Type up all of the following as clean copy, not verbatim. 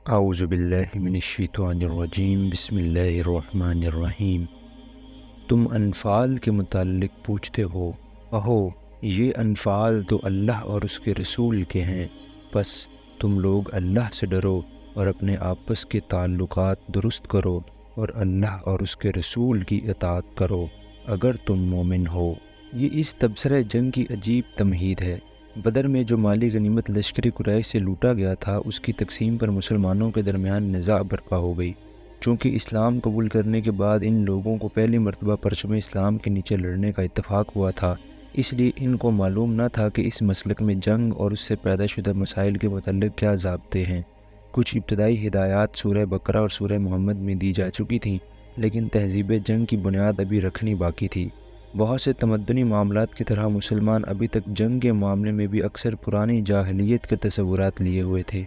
اعوذ باللہ من الشیطان الرجیم بسم اللہ الرحمن الرحیم۔ تم انفال کے متعلق پوچھتے ہو، کہو یہ انفال تو اللہ اور اس کے رسول کے ہیں، پس تم لوگ اللہ سے ڈرو اور اپنے آپس کے تعلقات درست کرو اور اللہ اور اس کے رسول کی اطاعت کرو اگر تم مومن ہو۔ یہ اس تبصرہ جنگ کی عجیب تمہید ہے۔ بدر میں جو مالی غنیمت لشکر قریش سے لوٹا گیا تھا، اس کی تقسیم پر مسلمانوں کے درمیان نزاع برپا ہو گئی۔ چونکہ اسلام قبول کرنے کے بعد ان لوگوں کو پہلی مرتبہ پرچم اسلام کے نیچے لڑنے کا اتفاق ہوا تھا، اس لیے ان کو معلوم نہ تھا کہ اس مسلک میں جنگ اور اس سے پیدا شدہ مسائل کے متعلق کیا ضابطے ہیں۔ کچھ ابتدائی ہدایات سورہ بقرہ اور سورہ محمد میں دی جا چکی تھیں، لیکن تہذیب جنگ کی بنیاد ابھی رکھنی باقی تھی۔ بہت سے تمدنی معاملات کی طرح مسلمان ابھی تک جنگ کے معاملے میں بھی اکثر پرانی جاہلیت کے تصورات لیے ہوئے تھے۔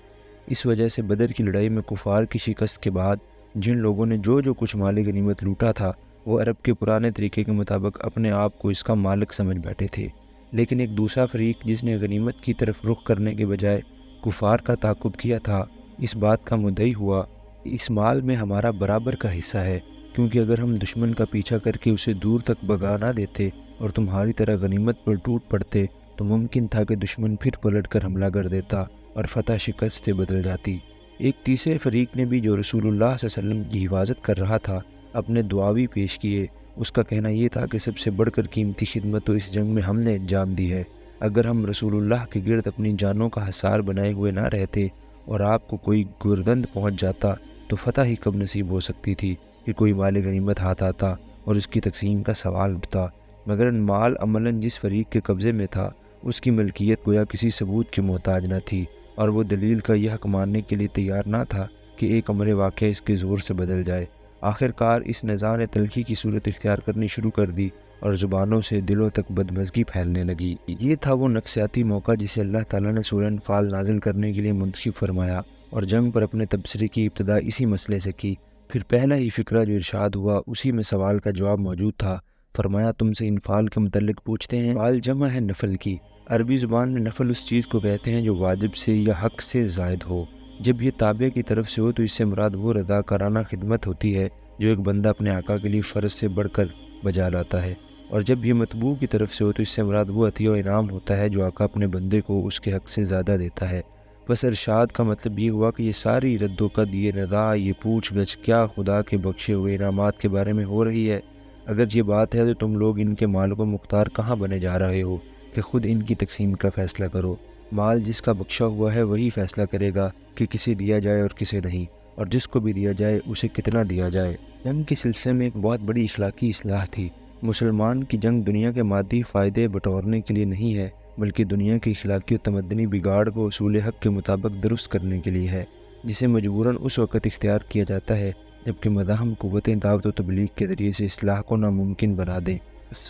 اس وجہ سے بدر کی لڑائی میں کفار کی شکست کے بعد جن لوگوں نے جو کچھ مالی غنیمت لوٹا تھا، وہ عرب کے پرانے طریقے کے مطابق اپنے آپ کو اس کا مالک سمجھ بیٹھے تھے۔ لیکن ایک دوسرا فریق جس نے غنیمت کی طرف رخ کرنے کے بجائے کفار کا تعاقب کیا تھا، اس بات کا مدعی ہوا کہ اس مال میں ہمارا برابر کا حصہ ہے، کیونکہ اگر ہم دشمن کا پیچھا کر کے اسے دور تک بھگا نہ دیتے اور تمہاری طرح غنیمت پر ٹوٹ پڑتے تو ممکن تھا کہ دشمن پھر پلٹ کر حملہ کر دیتا اور فتح شکست سے بدل جاتی۔ ایک تیسرے فریق نے بھی، جو رسول اللہ صلی اللہ علیہ وسلم کی حفاظت کر رہا تھا، اپنے دعاوی پیش کیے۔ اس کا کہنا یہ تھا کہ سب سے بڑھ کر قیمتی خدمت تو اس جنگ میں ہم نے انجام دی ہے۔ اگر ہم رسول اللہ کے گرد اپنی جانوں کا حصار بنائے ہوئے نہ رہتے اور آپ کو کوئی گردند پہنچ جاتا تو فتح ہی کب نصیب ہو سکتی تھی کہ کوئی مال غنیمت ہاتھ آتا اور اس کی تقسیم کا سوال اٹھتا۔ مگر مال عملاً جس فریق کے قبضے میں تھا، اس کی ملکیت گویا کسی ثبوت کے محتاج نہ تھی، اور وہ دلیل کا یہ حق ماننے کے لیے تیار نہ تھا کہ ایک امر واقعہ اس کے زور سے بدل جائے۔ آخر کار اس نزاع نے تلخی کی صورت اختیار کرنی شروع کر دی اور زبانوں سے دلوں تک بدمزگی پھیلنے لگی۔ یہ تھا وہ نفسیاتی موقع جسے اللہ تعالیٰ نے سورہ انفال نازل کرنے کے لیے منتخب فرمایا، اور جنگ پر اپنے تبصرے کی ابتدا اسی مسئلے سے کی۔ پھر پہلا ہی فقرہ جو ارشاد ہوا، اسی میں سوال کا جواب موجود تھا۔ فرمایا تم سے انفال کے متعلق پوچھتے ہیں۔ انفال جمع ہے نفل کی۔ عربی زبان میں نفل اس چیز کو کہتے ہیں جو واجب سے یا حق سے زائد ہو۔ جب یہ تابع کی طرف سے ہو تو اس سے مراد وہ رضاکارانہ خدمت ہوتی ہے جو ایک بندہ اپنے آقا کے لیے فرض سے بڑھ کر بجا لاتا ہے، اور جب یہ مطبوع کی طرف سے ہو تو اس سے مراد وہ عطیہ و انعام ہوتا ہے جو آقا اپنے بندے کو اس کے حق سے زیادہ دیتا ہے۔ بس ارشاد کا مطلب یہ ہوا کہ یہ ساری رد و قد، یہ رضا، یہ پوچھ گچھ کیا خدا کے بخشے ہوئے انعامات کے بارے میں ہو رہی ہے؟ اگر یہ بات ہے تو تم لوگ ان کے مالک و مختار کہاں بنے جا رہے ہو کہ خود ان کی تقسیم کا فیصلہ کرو؟ مال جس کا بخشا ہوا ہے وہی فیصلہ کرے گا کہ کسے دیا جائے اور کسے نہیں، اور جس کو بھی دیا جائے اسے کتنا دیا جائے۔ جنگ کے سلسلے میں ایک بہت بڑی اخلاقی اصلاح تھی۔ مسلمان کی جنگ دنیا کے مادی فائدے بٹورنے کے لیے نہیں ہے، بلکہ دنیا کی اخلاقی و تمدنی بگاڑ کو اصول حق کے مطابق درست کرنے کے لیے ہے، جسے مجبوراً اس وقت اختیار کیا جاتا ہے جبکہ مداہم قوتیں دعوت و تبلیغ کے ذریعے سے اصلاح کو ناممکن بنا دیں۔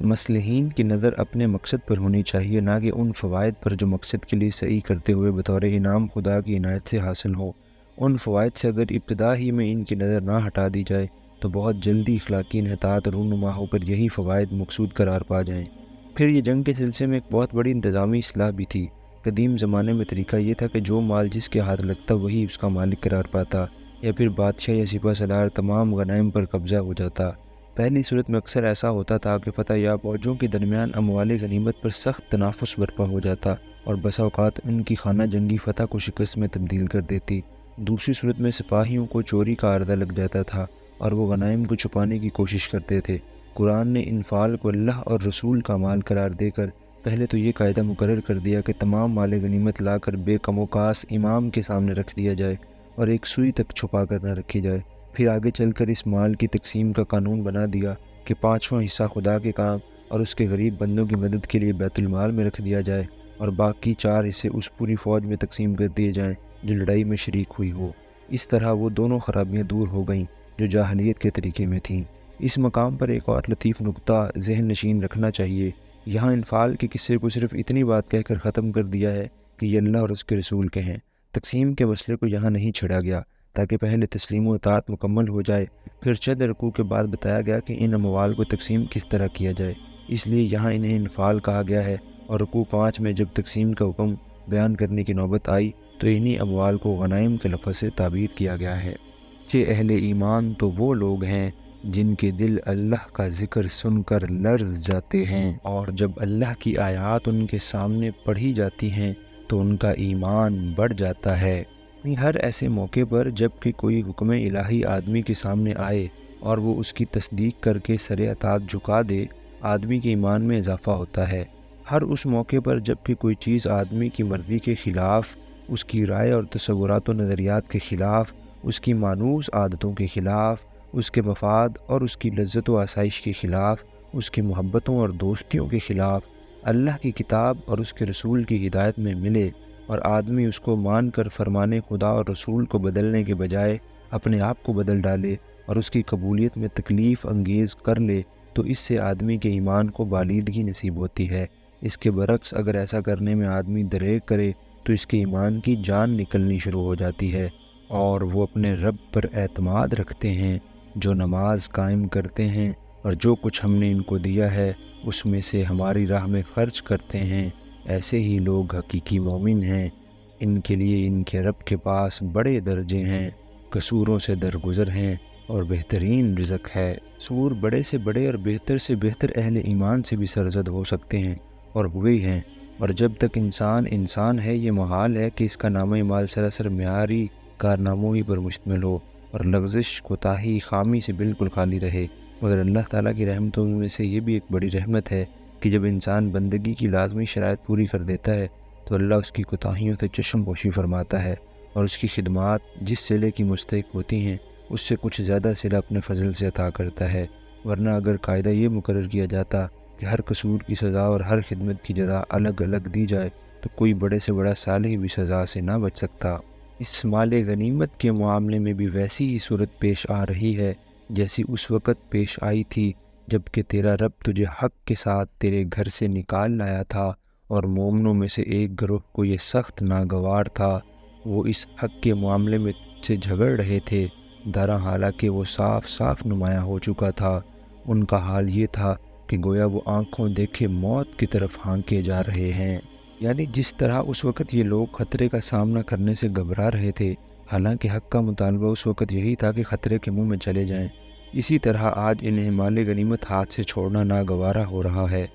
مصلحین کی نظر اپنے مقصد پر ہونی چاہیے، نہ کہ ان فوائد پر جو مقصد کے لیے سعی کرتے ہوئے بطور انعام خدا کی عنایت سے حاصل ہو۔ ان فوائد سے اگر ابتدا ہی میں ان کی نظر نہ ہٹا دی جائے تو بہت جلدی اخلاقی انحطاط رونما ہو کر یہی فوائد مقصود قرار پا جائیں۔ پھر یہ جنگ کے سلسلے میں ایک بہت بڑی انتظامی اصلاح بھی تھی۔ قدیم زمانے میں طریقہ یہ تھا کہ جو مال جس کے ہاتھ لگتا وہی اس کا مالک قرار پاتا، یا پھر بادشاہ یا سپہ سالار تمام غنائم پر قبضہ ہو جاتا۔ پہلی صورت میں اکثر ایسا ہوتا تھا کہ فتح یاب فوجوں کے درمیان اموال غنیمت پر سخت تنافس برپا ہو جاتا اور بسا اوقات ان کی خانہ جنگی فتح کو شکست میں تبدیل کر دیتی۔ دوسری صورت میں سپاہیوں کو چوری کا عارضہ لگ جاتا تھا اور وہ غنائم کو چھپانے کی کوشش کرتے تھے۔ قرآن نے انفال کو اللہ اور رسول کا مال قرار دے کر پہلے تو یہ قاعدہ مقرر کر دیا کہ تمام مال غنیمت لا کر بے کم و کاس امام کے سامنے رکھ دیا جائے اور ایک سوئی تک چھپا کر نہ رکھی جائے۔ پھر آگے چل کر اس مال کی تقسیم کا قانون بنا دیا کہ 5واں حصہ خدا کے کام اور اس کے غریب بندوں کی مدد کے لیے بیت المال میں رکھ دیا جائے، اور باقی 4 حصے اس پوری فوج میں تقسیم کر دیے جائیں جو لڑائی میں شریک ہوئی ہو۔ اس طرح وہ دونوں خرابیاں دور ہو گئیں جو جاہلیت کے طریقے میں تھیں۔ اس مقام پر ایک اور لطیف نکتہ ذہن نشین رکھنا چاہیے۔ یہاں انفال کے قصے کو صرف اتنی بات کہہ کر ختم کر دیا ہے کہ یہ اللہ اور اس کے رسول کے ہیں۔ تقسیم کے مسئلے کو یہاں نہیں چھڑا گیا تاکہ پہلے تسلیم و اطاعت مکمل ہو جائے، پھر چند رکوع کے بعد بتایا گیا کہ ان اموال کو تقسیم کس طرح کیا جائے۔ اس لیے یہاں انہیں انفال کہا گیا ہے، اور رکوع 5 میں جب تقسیم کا حکم بیان کرنے کی نوبت آئی تو انہی اموال کو غنائم کے لفظ سے تعبیر کیا گیا ہے۔ اہل ایمان تو وہ لوگ ہیں جن کے دل اللہ کا ذکر سن کر لرز جاتے ہیں، اور جب اللہ کی آیات ان کے سامنے پڑھی جاتی ہیں تو ان کا ایمان بڑھ جاتا ہے۔ ہر ایسے موقع پر جب کہ کوئی حکم الہی آدمی کے سامنے آئے اور وہ اس کی تصدیق کر کے سر اطاعت جھکا دے، آدمی کے ایمان میں اضافہ ہوتا ہے۔ ہر اس موقع پر جب کہ کوئی چیز آدمی کی مرضی کے خلاف، اس کی رائے اور تصورات و نظریات کے خلاف، اس کی مانوس عادتوں کے خلاف، اس کے مفاد اور اس کی لذت و آسائش کے خلاف، اس کی محبتوں اور دوستیوں کے خلاف اللہ کی کتاب اور اس کے رسول کی ہدایت میں ملے، اور آدمی اس کو مان کر فرمان خدا اور رسول کو بدلنے کے بجائے اپنے آپ کو بدل ڈالے اور اس کی قبولیت میں تکلیف انگیز کر لے، تو اس سے آدمی کے ایمان کو بالیدگی نصیب ہوتی ہے۔ اس کے برعکس اگر ایسا کرنے میں آدمی دریغ کرے تو اس کے ایمان کی جان نکلنی شروع ہو جاتی ہے، اور وہ اپنے رب پر اعتماد رکھتے ہیں، جو نماز قائم کرتے ہیں اور جو کچھ ہم نے ان کو دیا ہے اس میں سے ہماری راہ میں خرچ کرتے ہیں، ایسے ہی لوگ حقیقی مومن ہیں۔ ان کے لیے ان کے رب کے پاس بڑے درجے ہیں، قصوروں سے درگزر ہیں اور بہترین رزق ہے۔ قصور بڑے سے بڑے اور بہتر سے بہتر اہل ایمان سے بھی سرزد ہو سکتے ہیں، اور ہوئے ہیں، اور جب تک انسان انسان ہے یہ محال ہے کہ اس کا نام اعمال سراسر معیاری کارناموں ہی پر مشتمل ہو اور لغزش، کوتاہی، خامی سے بالکل خالی رہے۔ مگر اللہ تعالیٰ کی رحمتوں میں سے یہ بھی ایک بڑی رحمت ہے کہ جب انسان بندگی کی لازمی شرائط پوری کر دیتا ہے تو اللہ اس کی کوتاہیوں سے چشم پوشی فرماتا ہے، اور اس کی خدمات جس صلے کی مستحق ہوتی ہیں اس سے کچھ زیادہ صلہ اپنے فضل سے عطا کرتا ہے۔ ورنہ اگر قاعدہ یہ مقرر کیا جاتا کہ ہر قصور کی سزا اور ہر خدمت کی جزا الگ الگ دی جائے تو کوئی بڑے سے بڑا صالح بھی سزا سے نہ بچ سکتا۔ اس مال غنیمت کے معاملے میں بھی ویسی ہی صورت پیش آ رہی ہے جیسی اس وقت پیش آئی تھی جب کہ تیرا رب تجھے حق کے ساتھ تیرے گھر سے نکال لایا تھا، اور مومنوں میں سے ایک گروہ کو یہ سخت ناگوار تھا، وہ اس حق کے معاملے میں سے جھگڑ رہے تھے، درا حالانکہ وہ صاف صاف نمایاں ہو چکا تھا۔ ان کا حال یہ تھا کہ گویا وہ آنکھوں دیکھے موت کی طرف ہانکے جا رہے ہیں۔ یعنی جس طرح اس وقت یہ لوگ خطرے کا سامنا کرنے سے گھبرا رہے تھے، حالانکہ حق کا مطالبہ اس وقت یہی تھا کہ خطرے کے منہ میں چلے جائیں، اسی طرح آج انہیں مال غنیمت ہاتھ سے چھوڑنا ناگوارا ہو رہا ہے،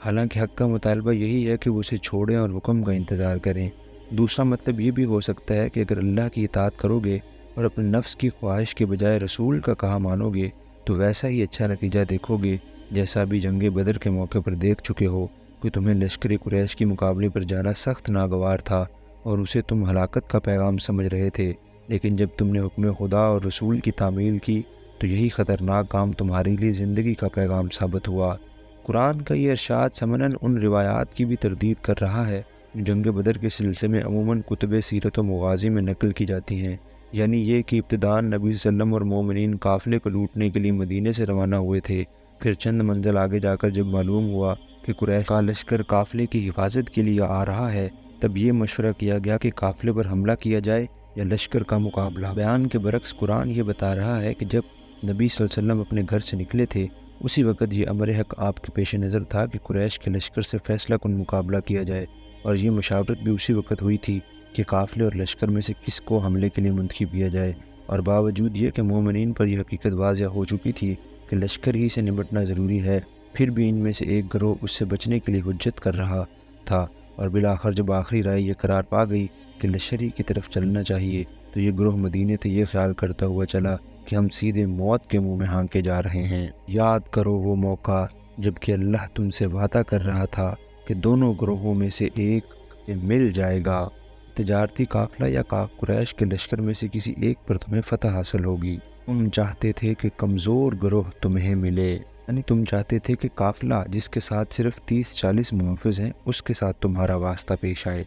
حالانکہ حق کا مطالبہ یہی ہے کہ وہ اسے چھوڑیں اور حکم کا انتظار کریں۔ دوسرا مطلب یہ بھی ہو سکتا ہے کہ اگر اللہ کی اطاعت کرو گے اور اپنے نفس کی خواہش کے بجائے رسول کا کہا مانو گے تو ویسا ہی اچھا نتیجہ دیکھو گے جیسا بھی جنگ بدر کے موقع پر دیکھ چکے ہو کہ تمہیں لشکر قریش کے مقابلے پر جانا سخت ناگوار تھا اور اسے تم ہلاکت کا پیغام سمجھ رہے تھے، لیکن جب تم نے حکم خدا اور رسول کی تعمیل کی تو یہی خطرناک کام تمہارے لیے زندگی کا پیغام ثابت ہوا۔ قرآن کا یہ ارشاد ثمناً ان روایات کی بھی تردید کر رہا ہے جو جنگ بدر کے سلسلے میں عموماً کتب سیرت و مغازی میں نقل کی جاتی ہیں، یعنی یہ کہ ابتداً نبی صلی اللہ علیہ وسلم اور مومنین قافلے کو لوٹنے کے لیے مدینے سے روانہ ہوئے تھے، پھر چند منزل آگے جا کر جب معلوم ہوا کہ قریش کا لشکر قافلے کی حفاظت کے لیے آ رہا ہے، تب یہ مشورہ کیا گیا کہ قافلے پر حملہ کیا جائے یا لشکر کا مقابلہ۔ بیان کے برعکس قرآن یہ بتا رہا ہے کہ جب نبی صلی اللہ علیہ وسلم اپنے گھر سے نکلے تھے اسی وقت یہ امر حق آپ کے پیش نظر تھا کہ قریش کے لشکر سے فیصلہ کن مقابلہ کیا جائے، اور یہ مشاورت بھی اسی وقت ہوئی تھی کہ قافلے اور لشکر میں سے کس کو حملے کے لیے منتخب کیا جائے، اور باوجود یہ کہ مومنین پر یہ حقیقت واضح ہو چکی تھی کہ لشکر ہی سے نمٹنا ضروری ہے، پھر بھی ان میں سے ایک گروہ اس سے بچنے کے لیے حجت کر رہا تھا، اور بالآخر جب آخری رائے یہ قرار پا گئی کہ لشکر ہی کی طرف چلنا چاہیے تو یہ گروہ مدینے سے یہ خیال کرتا ہوا چلا کہ ہم سیدھے موت کے منہ میں ہانکے جا رہے ہیں۔ یاد کرو وہ موقع جب کہ اللہ تم سے وعدہ کر رہا تھا کہ دونوں گروہوں میں سے ایک مل جائے گا، تجارتی قافلہ یا قریش کے لشکر میں سے کسی ایک پر تمہیں فتح حاصل ہوگی۔ تم چاہتے تھے کہ کمزور گروہ تمہیں ملے، یعنی تم چاہتے تھے کہ قافلہ جس کے ساتھ صرف 30-40 محافظ ہیں اس کے ساتھ تمہارا واسطہ پیش آئے،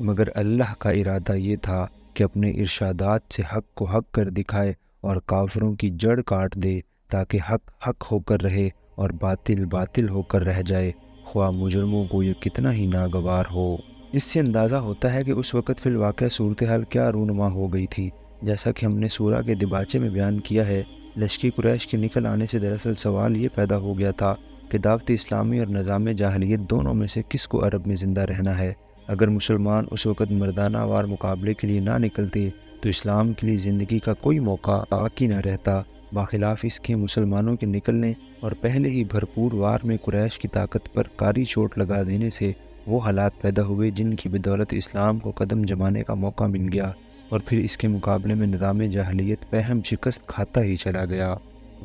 مگر اللہ کا ارادہ یہ تھا کہ اپنے ارشادات سے حق کو حق کر دکھائے اور کافروں کی جڑ کاٹ دے تاکہ حق حق ہو کر رہے اور باطل باطل ہو کر رہ جائے، خواہ مجرموں کو یہ کتنا ہی ناگوار ہو۔ اس سے اندازہ ہوتا ہے کہ اس وقت فی الواقع صورتحال کیا رونما ہو گئی تھی۔ جیسا کہ ہم نے سورہ کے دباچے میں بیان کیا ہے، لشکر قریش کے نکل آنے سے دراصل سوال یہ پیدا ہو گیا تھا کہ دعوت اسلامی اور نظام جاہلیت دونوں میں سے کس کو عرب میں زندہ رہنا ہے۔ اگر مسلمان اس وقت مردانہ وار مقابلے کے لیے نہ نکلتے تو اسلام کے لیے زندگی کا کوئی موقع باقی نہ رہتا۔ بخلاف اس کے مسلمانوں کے نکلنے اور پہلے ہی بھرپور وار میں قریش کی طاقت پر کاری چوٹ لگا دینے سے وہ حالات پیدا ہوئے جن کی بدولت اسلام کو قدم جمانے کا موقع مل گیا، اور پھر اس کے مقابلے میں نظام جاہلیت پہم شکست کھاتا ہی چلا گیا۔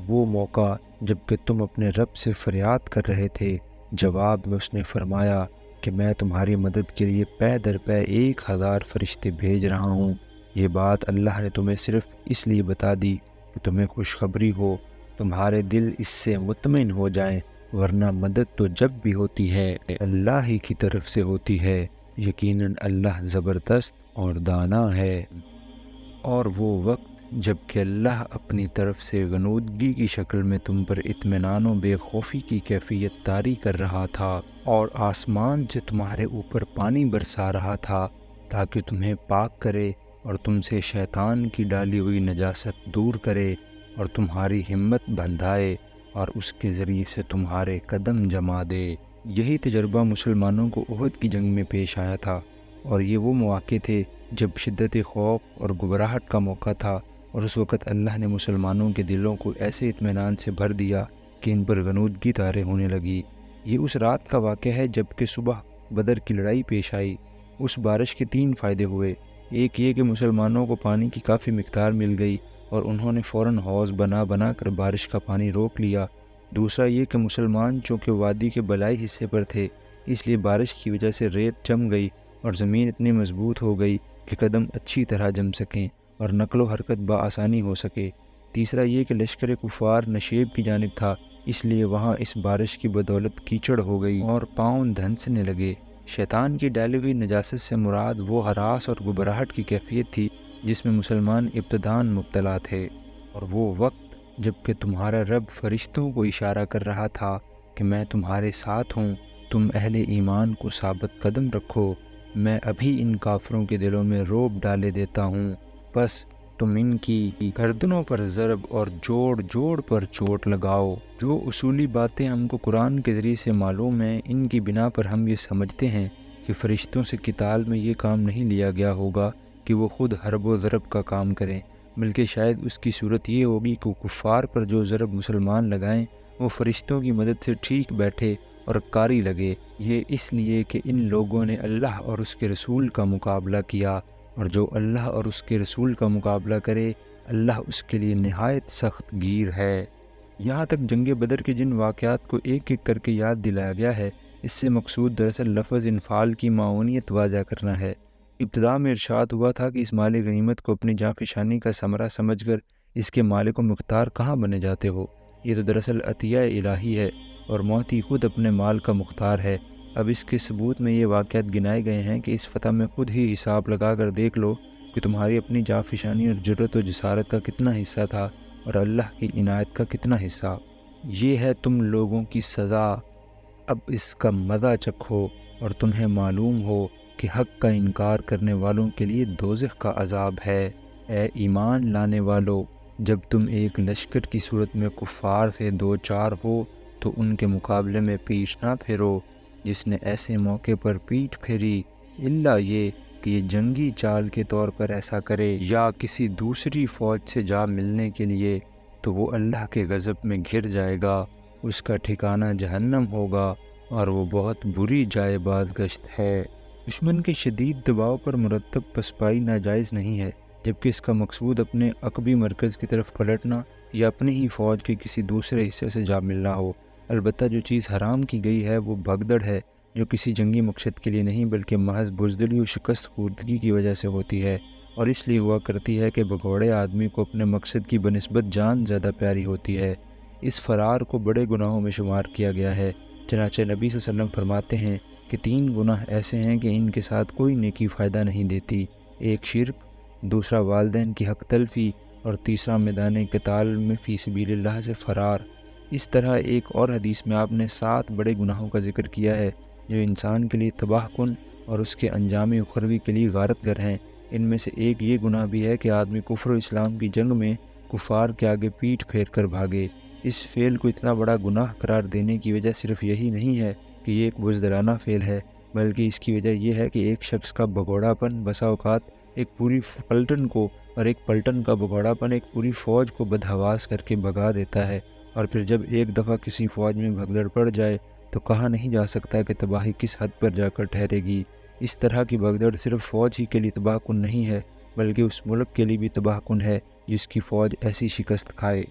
وہ موقع جب کہ تم اپنے رب سے فریاد کر رہے تھے، جواب میں اس نے فرمایا کہ میں تمہاری مدد کے لیے پے در پے 1000 فرشتے بھیج رہا ہوں۔ یہ بات اللہ نے تمہیں صرف اس لیے بتا دی کہ تمہیں خوشخبری ہو، تمہارے دل اس سے مطمئن ہو جائیں، ورنہ مدد تو جب بھی ہوتی ہے اللہ ہی کی طرف سے ہوتی ہے، یقیناً اللہ زبردست اور دانا ہے۔ اور وہ وقت جب کہ اللہ اپنی طرف سے غنودگی کی شکل میں تم پر اطمینان و بے خوفی کی کیفیت طاری کر رہا تھا، اور آسمان سے تمہارے اوپر پانی برسا رہا تھا تاکہ تمہیں پاک کرے اور تم سے شیطان کی ڈالی ہوئی نجاست دور کرے اور تمہاری ہمت بندھائے اور اس کے ذریعے سے تمہارے قدم جما دے۔ یہی تجربہ مسلمانوں کو احد کی جنگ میں پیش آیا تھا، اور یہ وہ مواقع تھے جب شدت خوف اور گھبراہٹ کا موقع تھا، اور اس وقت اللہ نے مسلمانوں کے دلوں کو ایسے اطمینان سے بھر دیا کہ ان پر غنودگی طاری ہونے لگی۔ یہ اس رات کا واقعہ ہے جب کہ صبح بدر کی لڑائی پیش آئی۔ اس بارش کے 3 فائدے ہوئے۔ ایک یہ کہ مسلمانوں کو پانی کی کافی مقدار مل گئی اور انہوں نے فوراً حوض بنا کر بارش کا پانی روک لیا۔ دوسرا یہ کہ مسلمان چونکہ وادی کے بلائی حصے پر تھے، اس لیے بارش کی وجہ سے ریت جم گئی اور زمین اتنی مضبوط ہو گئی کہ قدم اچھی طرح جم سکیں اور نقل و حرکت بآسانی ہو سکے۔ تیسرا یہ کہ لشکر کفار نشیب کی جانب تھا، اس لیے وہاں اس بارش کی بدولت کیچڑ ہو گئی اور پاؤں دھنسنے لگے۔ شیطان کی ڈالی ہوئی نجاست سے مراد وہ ہراس اور گھبراہٹ کی کیفیت تھی جس میں مسلمان ابتداً مبتلا تھے، اور وہ وقت جب کہ تمہارا رب فرشتوں کو اشارہ کر رہا تھا کہ میں تمہارے ساتھ ہوں، تم اہل ایمان کو ثابت قدم رکھو، میں ابھی ان کافروں کے دلوں میں رعب ڈالے دیتا ہوں، بس تم ان کی گردنوں پر ضرب اور جوڑ جوڑ پر چوٹ لگاؤ۔ جو اصولی باتیں ہم کو قرآن کے ذریعے سے معلوم ہیں، ان کی بنا پر ہم یہ سمجھتے ہیں کہ فرشتوں سے قتال میں یہ کام نہیں لیا گیا ہوگا کہ وہ خود حرب و ضرب کا کام کریں، بلکہ شاید اس کی صورت یہ ہوگی کہ کفار پر جو ضرب مسلمان لگائیں وہ فرشتوں کی مدد سے ٹھیک بیٹھے اور کاری لگے۔ یہ اس لیے کہ ان لوگوں نے اللہ اور اس کے رسول کا مقابلہ کیا، اور جو اللہ اور اس کے رسول کا مقابلہ کرے اللہ اس کے لیے نہایت سخت گیر ہے۔ یہاں تک جنگ بدر کے جن واقعات کو ایک ایک کر کے یاد دلایا گیا ہے، اس سے مقصود دراصل لفظ انفال کی معونیت واضح کرنا ہے۔ ابتدا میں ارشاد ہوا تھا کہ اس مال غنیمت کو اپنی جاں فشانی کا ثمرہ سمجھ کر اس کے مالک و مختار کہاں بنے جاتے ہو۔ یہ تو دراصل عطیہ الہی ہے، اور موتی خود اپنے مال کا مختار ہے۔ اب اس کے ثبوت میں یہ واقعات گنائے گئے ہیں کہ اس فتح میں خود ہی حساب لگا کر دیکھ لو کہ تمہاری اپنی جاں فشانی اور جرت و جسارت کا کتنا حصہ تھا اور اللہ کی عنایت کا کتنا حصہ۔ یہ ہے تم لوگوں کی سزا، اب اس کا مزہ چکھو، اور تمہیں معلوم ہو کہ حق کا انکار کرنے والوں کے لیے دوزخ کا عذاب ہے۔ اے ایمان لانے والو، جب تم ایک لشکر کی صورت میں کفار سے دو چار ہو تو ان کے مقابلے میں پیٹ نہ پھیرو۔ جس نے ایسے موقع پر پیٹ پھیری، الا یہ کہ یہ جنگی چال کے طور پر ایسا کرے یا کسی دوسری فوج سے جا ملنے کے لیے، تو وہ اللہ کے غضب میں گھر جائے گا، اس کا ٹھکانہ جہنم ہوگا، اور وہ بہت بری جائے بازگشت ہے۔ دشمن کے شدید دباؤ پر مرتب پسپائی ناجائز نہیں ہے، جبکہ اس کا مقصود اپنے عقبی مرکز کی طرف پلٹنا یا اپنی ہی فوج کے کسی دوسرے حصے سے جا ملنا ہو۔ البتہ جو چیز حرام کی گئی ہے وہ بھگدڑ ہے، جو کسی جنگی مقصد کے لیے نہیں بلکہ محض بزدلی و شکست خوردگی کی وجہ سے ہوتی ہے، اور اس لیے ہوا کرتی ہے کہ بھگوڑے آدمی کو اپنے مقصد کی بنسبت جان زیادہ پیاری ہوتی ہے۔ اس فرار کو بڑے گناہوں میں شمار کیا گیا ہے، چنانچہ نبی صلی اللہ علیہ وسلم فرماتے ہیں کہ 3 گناہ ایسے ہیں کہ ان کے ساتھ کوئی نیکی فائدہ نہیں دیتی، ایک شرک، دوسرا والدین کی حق تلفی، اور تیسرا میدان قتال میں فی سبیل اللہ سے فرار۔ اس طرح ایک اور حدیث میں آپ نے 7 بڑے گناہوں کا ذکر کیا ہے جو انسان کے لیے تباہ کن اور اس کے انجام اخروی کے لیے غارت گر ہیں۔ ان میں سے ایک یہ گناہ بھی ہے کہ آدمی کفر و اسلام کی جنگ میں کفار کے آگے پیٹھ پھیر کر بھاگے۔ اس فعل کو اتنا بڑا گناہ قرار دینے کی وجہ صرف یہی نہیں ہے کہ یہ ایک بزدلانہ فعل ہے، بلکہ اس کی وجہ یہ ہے کہ ایک شخص کا بھگوڑا پن بسا اوقات ایک پوری پلٹن کو، اور ایک پلٹن کا بھگوڑا پن ایک پوری فوج کو بدحواس کر کے بھگا دیتا ہے۔ اور پھر جب ایک دفعہ کسی فوج میں بھگدڑ پڑ جائے تو کہا نہیں جا سکتا کہ تباہی کس حد پر جا کر ٹھہرے گی۔ اس طرح کی بھگدڑ صرف فوج ہی کے لیے تباہ کن نہیں ہے، بلکہ اس ملک کے لیے بھی تباہ کن ہے جس کی فوج ایسی شکست کھائے۔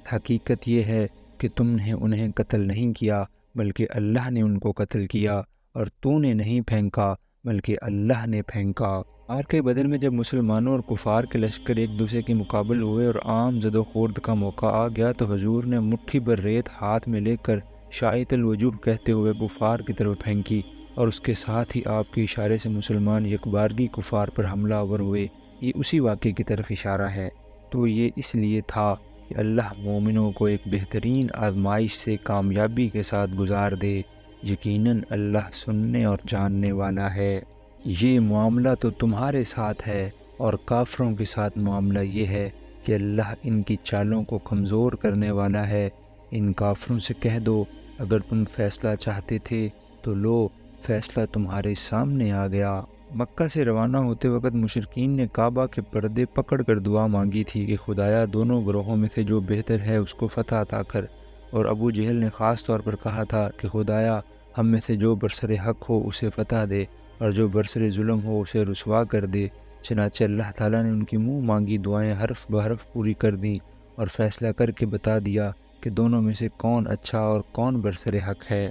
حقیقت یہ ہے کہ تم نے انہیں قتل نہیں کیا، بلکہ اللہ نے ان کو قتل کیا، اور تو نے نہیں پھینکا بلکہ اللہ نے پھینکا۔ معرکہ بدر میں جب مسلمانوں اور کفار کے لشکر ایک دوسرے کے مقابل ہوئے اور عام زد و خورد کا موقع آ گیا تو حضور نے مٹھی بھر ریت ہاتھ میں لے کر شاعت الوجوہ کہتے ہوئے کفار کی طرف پھینکی، اور اس کے ساتھ ہی آپ کے اشارے سے مسلمان یکبارگی کفار پر حملہ آور ہوئے۔ یہ اسی واقعے کی طرف اشارہ ہے۔ تو یہ اس لیے تھا کہ اللہ مومنوں کو ایک بہترین آزمائش سے کامیابی کے ساتھ گزار دے۔ یقیناً اللہ سننے اور جاننے والا ہے۔ یہ معاملہ تو تمہارے ساتھ ہے، اور کافروں کے ساتھ معاملہ یہ ہے کہ اللہ ان کی چالوں کو کمزور کرنے والا ہے۔ ان کافروں سے کہہ دو، اگر تم فیصلہ چاہتے تھے تو لو، فیصلہ تمہارے سامنے آ گیا۔ مکہ سے روانہ ہوتے وقت مشرکین نے کعبہ کے پردے پکڑ کر دعا مانگی تھی کہ خدایا دونوں گروہوں میں سے جو بہتر ہے اس کو فتح عطا کر، اور ابو جہل نے خاص طور پر کہا تھا کہ خدایا ہم میں سے جو برسر حق ہو اسے فتح دے، اور جو برسر ظلم ہو اسے رسوا کر دے۔ چنانچہ اللہ تعالیٰ نے ان کی منہ مانگی دعائیں حرف بحرف پوری کر دیں، اور فیصلہ کر کے بتا دیا کہ دونوں میں سے کون اچھا اور کون برسر حق ہے۔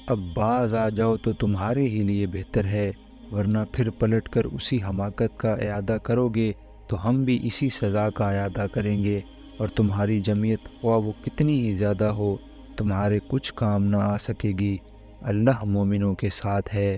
اب باز آ جاؤ تو تمہارے ہی لیے بہتر ہے، ورنہ پھر پلٹ کر اسی حماقت کا اعادہ کرو گے تو ہم بھی اسی سزا کا اعادہ کریں گے، اور تمہاری جمعیت خواہ وہ کتنی ہی زیادہ ہو تمہارے کچھ کام نہ آ سکے گی۔ اللہ مومنوں کے ساتھ ہے۔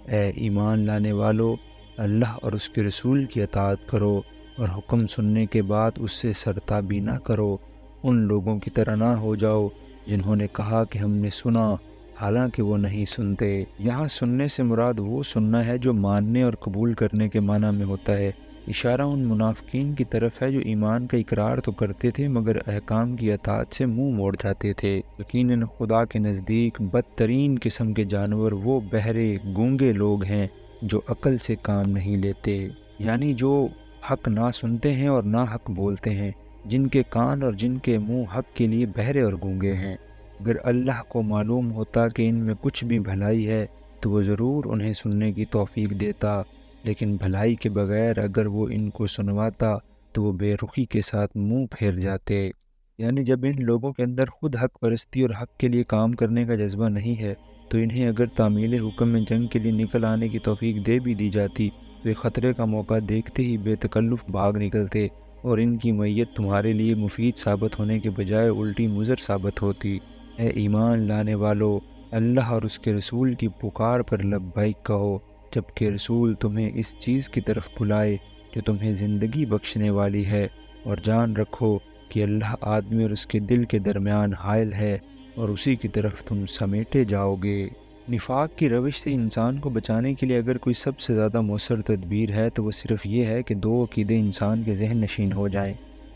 اے ایمان لانے والو، اللہ اور اس کے رسول کی اطاعت کرو، اور حکم سننے کے بعد اس سے سرتابی نہ کرو۔ ان لوگوں کی طرح نہ ہو جاؤ جنہوں نے کہا کہ ہم نے سنا، حالانکہ وہ نہیں سنتے۔ یہاں سننے سے مراد وہ سننا ہے جو ماننے اور قبول کرنے کے معنی میں ہوتا ہے۔ اشارہ ان منافقین کی طرف ہے جو ایمان کا اقرار تو کرتے تھے مگر احکام کی اطاعت سے منہ موڑ جاتے تھے۔ یقیناً خدا کے نزدیک بدترین قسم کے جانور وہ بہرے گونگے لوگ ہیں جو عقل سے کام نہیں لیتے، یعنی جو حق نہ سنتے ہیں اور نہ حق بولتے ہیں، جن کے کان اور جن کے منہ حق کے لیے بہرے اور گونگے ہیں۔ اگر اللہ کو معلوم ہوتا کہ ان میں کچھ بھی بھلائی ہے تو وہ ضرور انہیں سننے کی توفیق دیتا، لیکن بھلائی کے بغیر اگر وہ ان کو سنواتا تو وہ بے رخی کے ساتھ منہ پھیر جاتے۔ یعنی جب ان لوگوں کے اندر خود حق پرستی اور حق کے لیے کام کرنے کا جذبہ نہیں ہے تو انہیں اگر تعمیل حکم میں جنگ کے لیے نکل آنے کی توفیق دے بھی دی جاتی تو یہ خطرے کا موقع دیکھتے ہی بے تکلف بھاگ نکلتے، اور ان کی میت تمہارے لیے مفید ثابت ہونے کے بجائے الٹی مضر ثابت ہوتی۔ اے ایمان لانے والو، اللہ اور اس کے رسول کی پکار پر لبیک کہو، جبکہ رسول تمہیں اس چیز کی طرف بلائے جو تمہیں زندگی بخشنے والی ہے، اور جان رکھو کہ اللہ آدمی اور اس کے دل کے درمیان حائل ہے، اور اسی کی طرف تم سمیٹے جاؤ گے۔ نفاق کی روش سے انسان کو بچانے کے لیے اگر کوئی سب سے زیادہ مؤثر تدبیر ہے تو وہ صرف یہ ہے کہ دو عقیدے انسان کے ذہن نشین ہو جائیں۔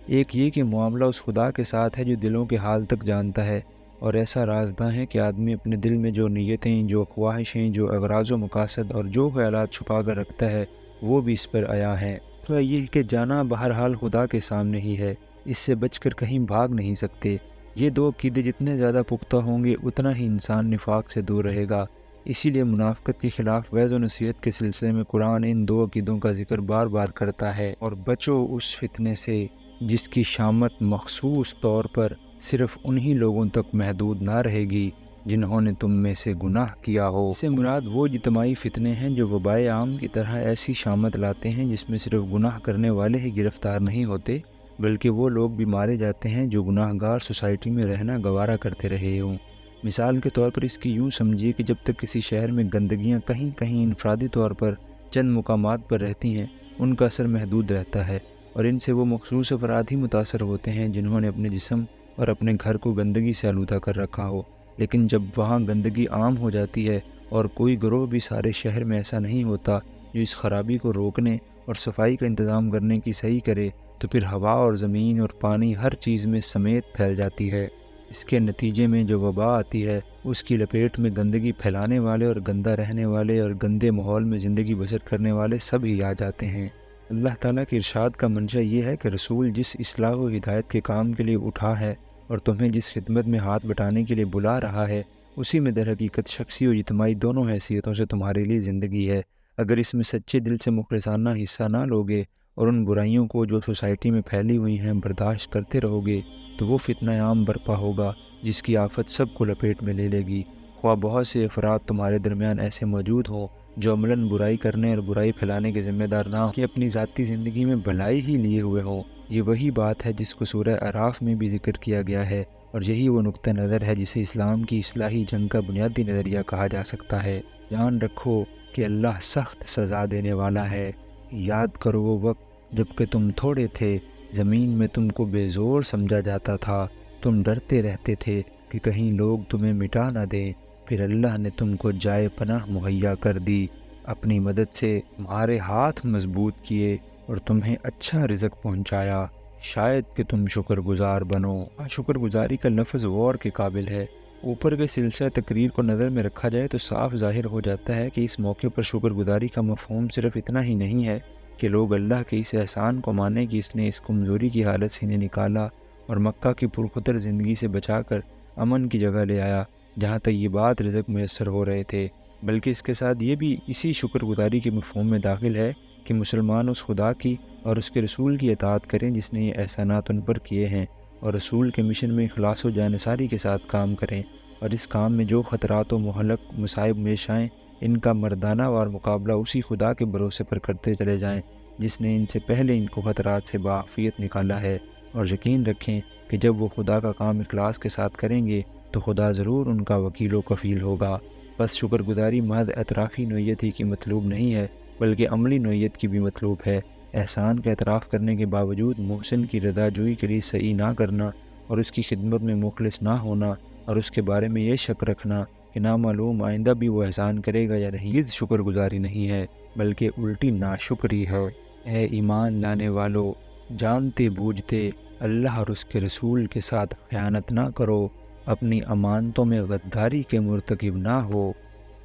ایک یہ کہ معاملہ اس خدا کے ساتھ ہے جو دلوں کے حال تک جانتا ہے، اور ایسا رازداں ہے کہ آدمی اپنے دل میں جو نیتیں، جو خواہشیں، جو اغراض و مقاصد اور جو خیالات چھپا کر رکھتا ہے وہ بھی اس پر عیاں ہے۔ تو یہ کہ جانا بہرحال خدا کے سامنے ہی ہے، اس سے بچ کر کہیں بھاگ نہیں سکتے۔ یہ دو عقیدے جتنے زیادہ پختہ ہوں گے اتنا ہی انسان نفاق سے دور رہے گا۔ اسی لیے منافقت کے خلاف وعظ و نصیحت کے سلسلے میں قرآن ان دو عقیدوں کا ذکر بار بار کرتا ہے، اور بچو اس فتنے سے جس کی شامت مخصوص طور پر صرف انہی لوگوں تک محدود نہ رہے گی جنہوں نے تم میں سے گناہ کیا ہو۔ اس سے مراد وہ اجتماعی فتنے ہیں جو وبائے عام کی طرح ایسی شامت لاتے ہیں جس میں صرف گناہ کرنے والے ہی گرفتار نہیں ہوتے بلکہ وہ لوگ بھی مارے جاتے ہیں جو گناہ گار سوسائٹی میں رہنا گوارا کرتے رہے ہوں۔ مثال کے طور پر اس کی یوں سمجھیے کہ جب تک کسی شہر میں گندگیاں کہیں کہیں انفرادی طور پر چند مقامات پر رہتی ہیں ان کا اثر محدود رہتا ہے، اور ان سے وہ مخصوص افراد ہی متاثر ہوتے ہیں جنہوں نے اپنے جسم اور اپنے گھر کو گندگی سے آلودہ کر رکھا ہو۔ لیکن جب وہاں گندگی عام ہو جاتی ہے اور کوئی گروہ بھی سارے شہر میں ایسا نہیں ہوتا جو اس خرابی کو روکنے اور صفائی کا انتظام کرنے کی صحیح کرے، تو پھر ہوا اور زمین اور پانی ہر چیز میں سمیت پھیل جاتی ہے۔ اس کے نتیجے میں جو وبا آتی ہے اس کی لپیٹ میں گندگی پھیلانے والے اور گندہ رہنے والے اور گندے ماحول میں زندگی بسر کرنے والے سب ہی آ جاتے ہیں۔ اللہ تعالیٰ کے ارشاد کا منشا یہ ہے کہ رسول جس اصلاح و ہدایت کے کام کے لیے اٹھا ہے اور تمہیں جس خدمت میں ہاتھ بٹانے کے لیے بلا رہا ہے، اسی میں در حقیقت شخصی و اجتماعی دونوں حیثیتوں سے تمہارے لیے زندگی ہے۔ اگر اس میں سچے دل سے مخلصانہ حصہ نہ لوگے اور ان برائیوں کو جو سوسائٹی میں پھیلی ہوئی ہیں برداشت کرتے رہو گے تو وہ فتنہ عام برپا ہوگا جس کی آفت سب کو لپیٹ میں لے گی۔ خواہ بہت سے افراد تمہارے درمیان ایسے موجود ہوں جو عملاً برائی کرنے اور برائی پھیلانے کے ذمہ دار نہ ہوں کہ اپنی ذاتی زندگی میں بھلائی ہی لیے ہوئے ہوں۔ یہ وہی بات ہے جس کو سورہ اعراف میں بھی ذکر کیا گیا ہے، اور یہی وہ نقطہ نظر ہے جسے اسلام کی اصلاحی جنگ کا بنیادی نظریہ کہا جا سکتا ہے۔ جان رکھو کہ اللہ سخت سزا دینے والا ہے۔ یاد کرو وہ وقت جب کہ تم تھوڑے تھے، زمین میں تم کو بے زور سمجھا جاتا تھا، تم ڈرتے رہتے تھے کہ کہیں لوگ تمہیں مٹا نہ دیں، پھر اللہ نے تم کو جائے پناہ مہیا کر دی، اپنی مدد سے تمہارے ہاتھ مضبوط کیے اور تمہیں اچھا رزق پہنچایا، شاید کہ تم شکر گزار بنو۔ شکر گزاری کا لفظ غور کے قابل ہے۔ اوپر کے سلسلہ تقریر کو نظر میں رکھا جائے تو صاف ظاہر ہو جاتا ہے کہ اس موقع پر شکر گزاری کا مفہوم صرف اتنا ہی نہیں ہے کہ لوگ اللہ کے اس احسان کو مانیں کہ اس نے اس کمزوری کی حالت سے انہیں نکالا اور مکہ کی پرخطر زندگی سے بچا کر امن کی جگہ لے آیا جہاں طیبات رزق میسر ہو رہے تھے، بلکہ اس کے ساتھ یہ بھی اسی شکر گزاری کے مفہوم میں داخل ہے کہ مسلمان اس خدا کی اور اس کے رسول کی اطاعت کریں جس نے یہ احسانات ان پر کیے ہیں، اور رسول کے مشن میں اخلاص و جانثاری کے ساتھ کام کریں، اور اس کام میں جو خطرات و مہلک مصائب پیش آئیں ان کا مردانہ وار مقابلہ اسی خدا کے بھروسے پر کرتے چلے جائیں جس نے ان سے پہلے ان کو خطرات سے بعافیت نکالا ہے، اور یقین رکھیں کہ جب وہ خدا کا کام اخلاص کے ساتھ کریں گے تو خدا ضرور ان کا وکیل و کفیل ہوگا۔ بس شکر گزاری محض اعترافی نوعیت ہی کی مطلوب نہیں ہے بلکہ عملی نوعیت کی بھی مطلوب ہے۔ احسان کا اعتراف کرنے کے باوجود محسن کی رضا جوئی کے لیے سعی نہ کرنا اور اس کی خدمت میں مخلص نہ ہونا اور اس کے بارے میں یہ شک رکھنا کہ نامعلوم آئندہ بھی وہ احسان کرے گا یا نہیں، یہ شکر گزاری نہیں ہے بلکہ الٹی ناشکری ہے۔ اے ایمان لانے والو، جانتے بوجھتے اللہ اور اس کے رسول کے ساتھ خیانت نہ کرو، اپنی امانتوں میں غداری کے مرتکب نہ ہو۔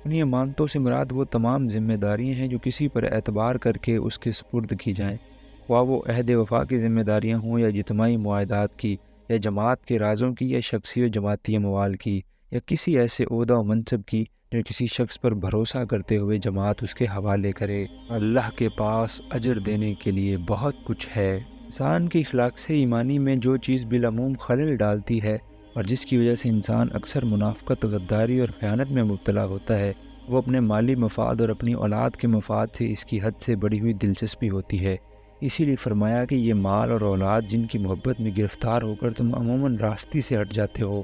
اپنی امانتوں سے مراد وہ تمام ذمہ داریاں ہیں جو کسی پر اعتبار کر کے اس کے سپرد کی جائیں، خواہ وہ عہد وفا کی ذمہ داریاں ہوں یا اجتماعی معاہدات کی یا جماعت کے رازوں کی یا شخصی و جماعتی اموال کی یا کسی ایسے عہدہ و منصب کی جو کسی شخص پر بھروسہ کرتے ہوئے جماعت اس کے حوالے کرے۔ اللہ کے پاس اجر دینے کے لیے بہت کچھ ہے۔ انسان کی اخلاق سے ایمانی میں جو چیز بالعموم خلل ڈالتی ہے اور جس کی وجہ سے انسان اکثر منافقت، غداری اور خیانت میں مبتلا ہوتا ہے، وہ اپنے مالی مفاد اور اپنی اولاد کے مفاد سے اس کی حد سے بڑھی ہوئی دلچسپی ہوتی ہے۔ اسی لیے فرمایا کہ یہ مال اور اولاد جن کی محبت میں گرفتار ہو کر تم عموماً راستے سے ہٹ جاتے ہو،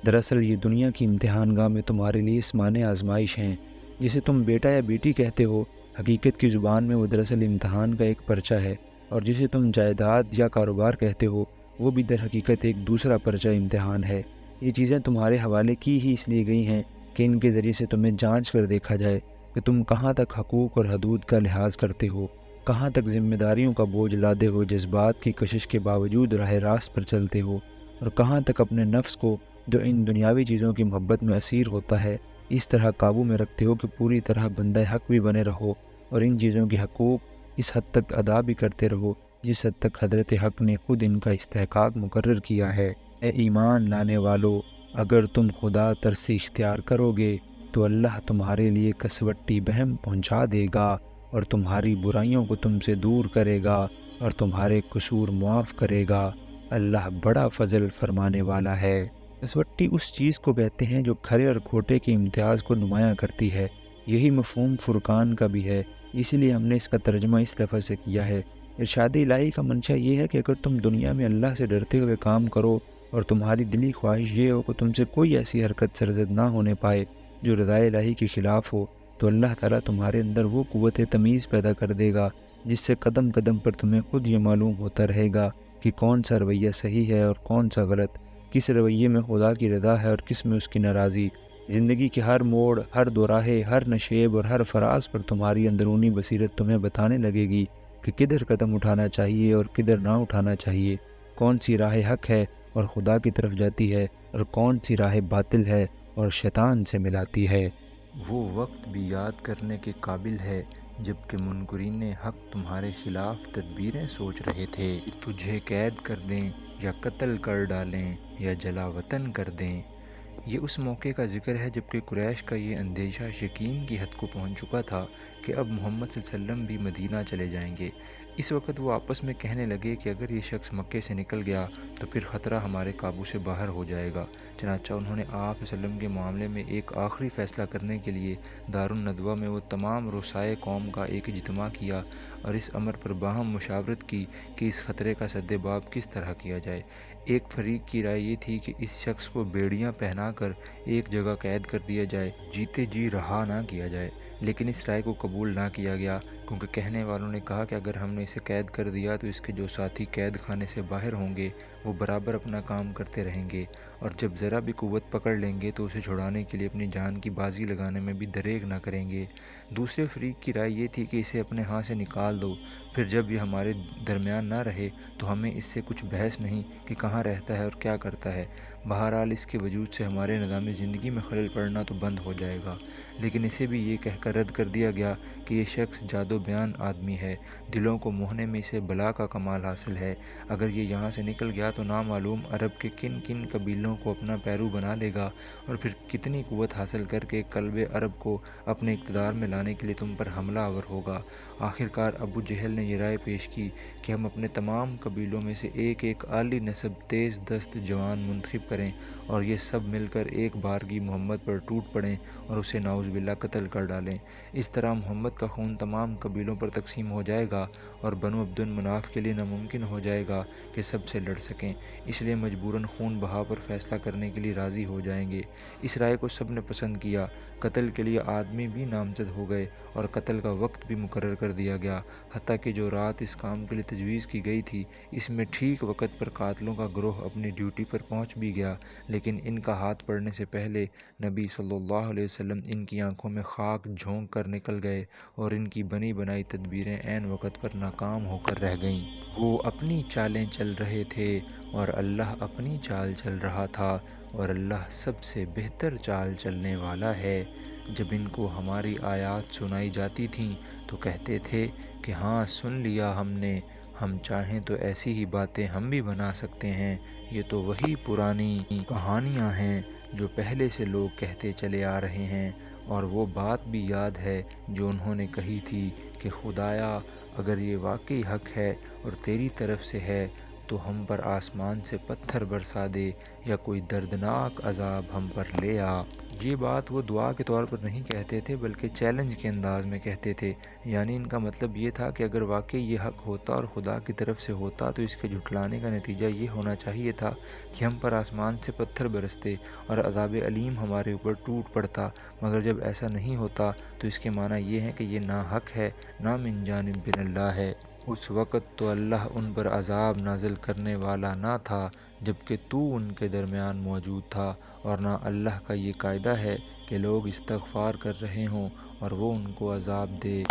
دراصل یہ دنیا کی امتحان گاہ میں تمہارے لیے اسمان آزمائش ہیں۔ جسے تم بیٹا یا بیٹی کہتے ہو، حقیقت کی زبان میں وہ دراصل امتحان کا ایک پرچہ ہے، اور جسے تم جائیداد یا کاروبار کہتے ہو وہ بھی در حقیقت ایک دوسرا پرچہ امتحان ہے۔ یہ چیزیں تمہارے حوالے کی ہی اس لیے گئی ہیں کہ ان کے ذریعے سے تمہیں جانچ کر دیکھا جائے کہ تم کہاں تک حقوق اور حدود کا لحاظ کرتے ہو، کہاں تک ذمہ داریوں کا بوجھ لادے ہو جذبات کی کشش کے باوجود راہ راست پر چلتے ہو، اور کہاں تک اپنے نفس کو جو ان دنیاوی چیزوں کی محبت میں اسیر ہوتا ہے اس طرح قابو میں رکھتے ہو کہ پوری طرح بندہ حق بھی بنے رہو اور ان چیزوں کے حقوق اس حد تک ادا بھی کرتے رہو جس حد تک حضرت حق نے خود ان کا استحقاق مقرر کیا ہے۔ اے ایمان لانے والو، اگر تم خدا ترسی اختیار کرو گے تو اللہ تمہارے لیے کسوٹی بہم پہنچا دے گا اور تمہاری برائیوں کو تم سے دور کرے گا اور تمہارے قصور معاف کرے گا۔ اللہ بڑا فضل فرمانے والا ہے۔ کسوٹی اس چیز کو کہتے ہیں جو کھرے اور کھوٹے کے امتیاز کو نمایاں کرتی ہے۔ یہی مفہوم فرقان کا بھی ہے، اسی لیے ہم نے اس کا ترجمہ اس لفظ سے کیا ہے۔ ارشاد الہی کا منشا یہ ہے کہ اگر تم دنیا میں اللہ سے ڈرتے ہوئے کام کرو اور تمہاری دلی خواہش یہ ہو کہ تم سے کوئی ایسی حرکت سرزد نہ ہونے پائے جو رضا الہی کے خلاف ہو، تو اللہ تعالیٰ تمہارے اندر وہ قوت تمیز پیدا کر دے گا جس سے قدم قدم پر تمہیں خود یہ معلوم ہوتا رہے گا کہ کون سا رویہ صحیح ہے اور کون سا غلط، کس رویے میں خدا کی رضا ہے اور کس میں اس کی ناراضی۔ زندگی کے ہر موڑ، ہر دوراہے، ہر نشیب اور ہر فراز پر تمہاری اندرونی بصیرت تمہیں بتانے لگے گی کہ کدھر قدم اٹھانا چاہیے اور کدھر نہ اٹھانا چاہیے، کون سی راہ حق ہے اور خدا کی طرف جاتی ہے اور کون سی راہ باطل ہے اور شیطان سے ملاتی ہے۔ وہ وقت بھی یاد کرنے کے قابل ہے جب کہ منکرین حق تمہارے خلاف تدبیریں سوچ رہے تھے کہ تجھے قید کر دیں یا قتل کر ڈالیں یا جلا وطن کر دیں۔ یہ اس موقع کا ذکر ہے جب کہ قریش کا یہ اندیشہ یقین کی حد کو پہنچ چکا تھا کہ اب محمد صلی اللہ علیہ وسلم بھی مدینہ چلے جائیں گے۔ اس وقت وہ آپس میں کہنے لگے کہ اگر یہ شخص مکے سے نکل گیا تو پھر خطرہ ہمارے قابو سے باہر ہو جائے گا۔ چنانچہ انہوں نے آپ صلی اللہ علیہ وسلم کے معاملے میں ایک آخری فیصلہ کرنے کے لیے دارالندوہ میں وہ تمام رؤسائے قوم کا ایک اجتماع کیا اور اس امر پر باہم مشاورت کی کہ اس خطرے کا سد باب کس طرح کیا جائے۔ ایک فریق کی رائے یہ تھی کہ اس شخص کو بیڑیاں پہنا کر ایک جگہ قید کر دیا جائے، جیتے جی رہا نہ کیا جائے، لیکن اس رائے کو قبول نہ کیا گیا کیونکہ کہنے والوں نے کہا کہ اگر ہم نے اسے قید کر دیا تو اس کے جو ساتھی قید خانے سے باہر ہوں گے وہ برابر اپنا کام کرتے رہیں گے، اور جب ذرا بھی قوت پکڑ لیں گے تو اسے چھڑانے کے لیے اپنی جان کی بازی لگانے میں بھی دریغ نہ کریں گے۔ دوسرے فریق کی رائے یہ تھی کہ اسے اپنے ہاں سے نکال دو، پھر جب یہ ہمارے درمیان نہ رہے تو ہمیں اس سے کچھ بحث نہیں کہ کہاں رہتا ہے اور کیا کرتا ہے۔ بہرحال اس کے وجود سے ہمارے نظام زندگی میں خلل پڑنا تو بند ہو جائے گا، لیکن اسے بھی یہ کہہ کر رد کر دیا گیا کہ یہ شخص جادو بیان آدمی ہے، دلوں کو موہنے میں اسے بلا کا کمال حاصل ہے۔ اگر یہ یہاں سے نکل گیا تو نامعلوم عرب کے کن کن قبیلوں کو اپنا پیرو بنا لے گا اور پھر کتنی قوت حاصل کر کے قلب عرب کو اپنے اقتدار میں لانے کے لیے تم پر حملہ آور ہوگا۔ آخرکار ابو جہل نے یہ رائے پیش کی کہ ہم اپنے تمام قبیلوں میں سے ایک ایک عالی نسب تیز دست جوان منتخب کریں اور یہ سب مل کر ایک بارگی محمد پر ٹوٹ پڑیں اور اسے نعوذ باللہ قتل کر ڈالیں۔ اس طرح محمد کا خون تمام قبیلوں پر تقسیم ہو جائے گا اور بنو عبد المناف کے لیے ناممکن ہو جائے گا کہ سب سے لڑ سکیں، اس لیے مجبوراً خون بہا پر فیصلہ کرنے کے لیے راضی ہو جائیں گے۔ اس رائے کو سب نے پسند کیا، قتل کے لیے آدمی بھی نامزد ہو گئے اور قتل کا وقت بھی مقرر کر دیا گیا، حتیٰ کہ جو رات اس کام کے لیے تجویز کی گئی تھی اس میں ٹھیک وقت پر قاتلوں کا گروہ اپنی ڈیوٹی پر پہنچ بھی گیا، لیکن ان کا ہاتھ پڑنے سے پہلے نبی صلی اللہ علیہ وسلم ان کی آنکھوں میں خاک جھونک کر نکل گئے اور ان کی بنی بنائی تدبیریں عین وقت پر ناکام ہو کر رہ گئیں۔ وہ اپنی چالیں چل رہے تھے اور اللہ اپنی چال چل رہا تھا، اور اللہ سب سے بہتر چال چلنے والا ہے۔ جب ان کو ہماری آیات سنائی جاتی تھیں تو کہتے تھے کہ ہاں سن لیا ہم نے، ہم چاہیں تو ایسی ہی باتیں ہم بھی بنا سکتے ہیں، یہ تو وہی پرانی کہانیاں ہیں جو پہلے سے لوگ کہتے چلے آ رہے ہیں۔ اور وہ بات بھی یاد ہے جو انہوں نے کہی تھی کہ خدایا اگر یہ واقعی حق ہے اور تیری طرف سے ہے تو ہم پر آسمان سے پتھر برسا دے یا کوئی دردناک عذاب ہم پر لے آ۔ یہ بات وہ دعا کے طور پر نہیں کہتے تھے بلکہ چیلنج کے انداز میں کہتے تھے، یعنی ان کا مطلب یہ تھا کہ اگر واقعی یہ حق ہوتا اور خدا کی طرف سے ہوتا تو اس کے جھٹلانے کا نتیجہ یہ ہونا چاہیے تھا کہ ہم پر آسمان سے پتھر برستے اور عذاب علیم ہمارے اوپر ٹوٹ پڑتا، مگر جب ایسا نہیں ہوتا تو اس کے معنی یہ ہے کہ یہ نہ حق ہے نہ من جانب من اللہ ہے۔ اس وقت تو اللہ ان پر عذاب نازل کرنے والا نہ تھا جبکہ تو ان کے درمیان موجود تھا، اور نہ اللہ کا یہ قاعدہ ہے کہ لوگ استغفار کر رہے ہوں اور وہ ان کو عذاب دے۔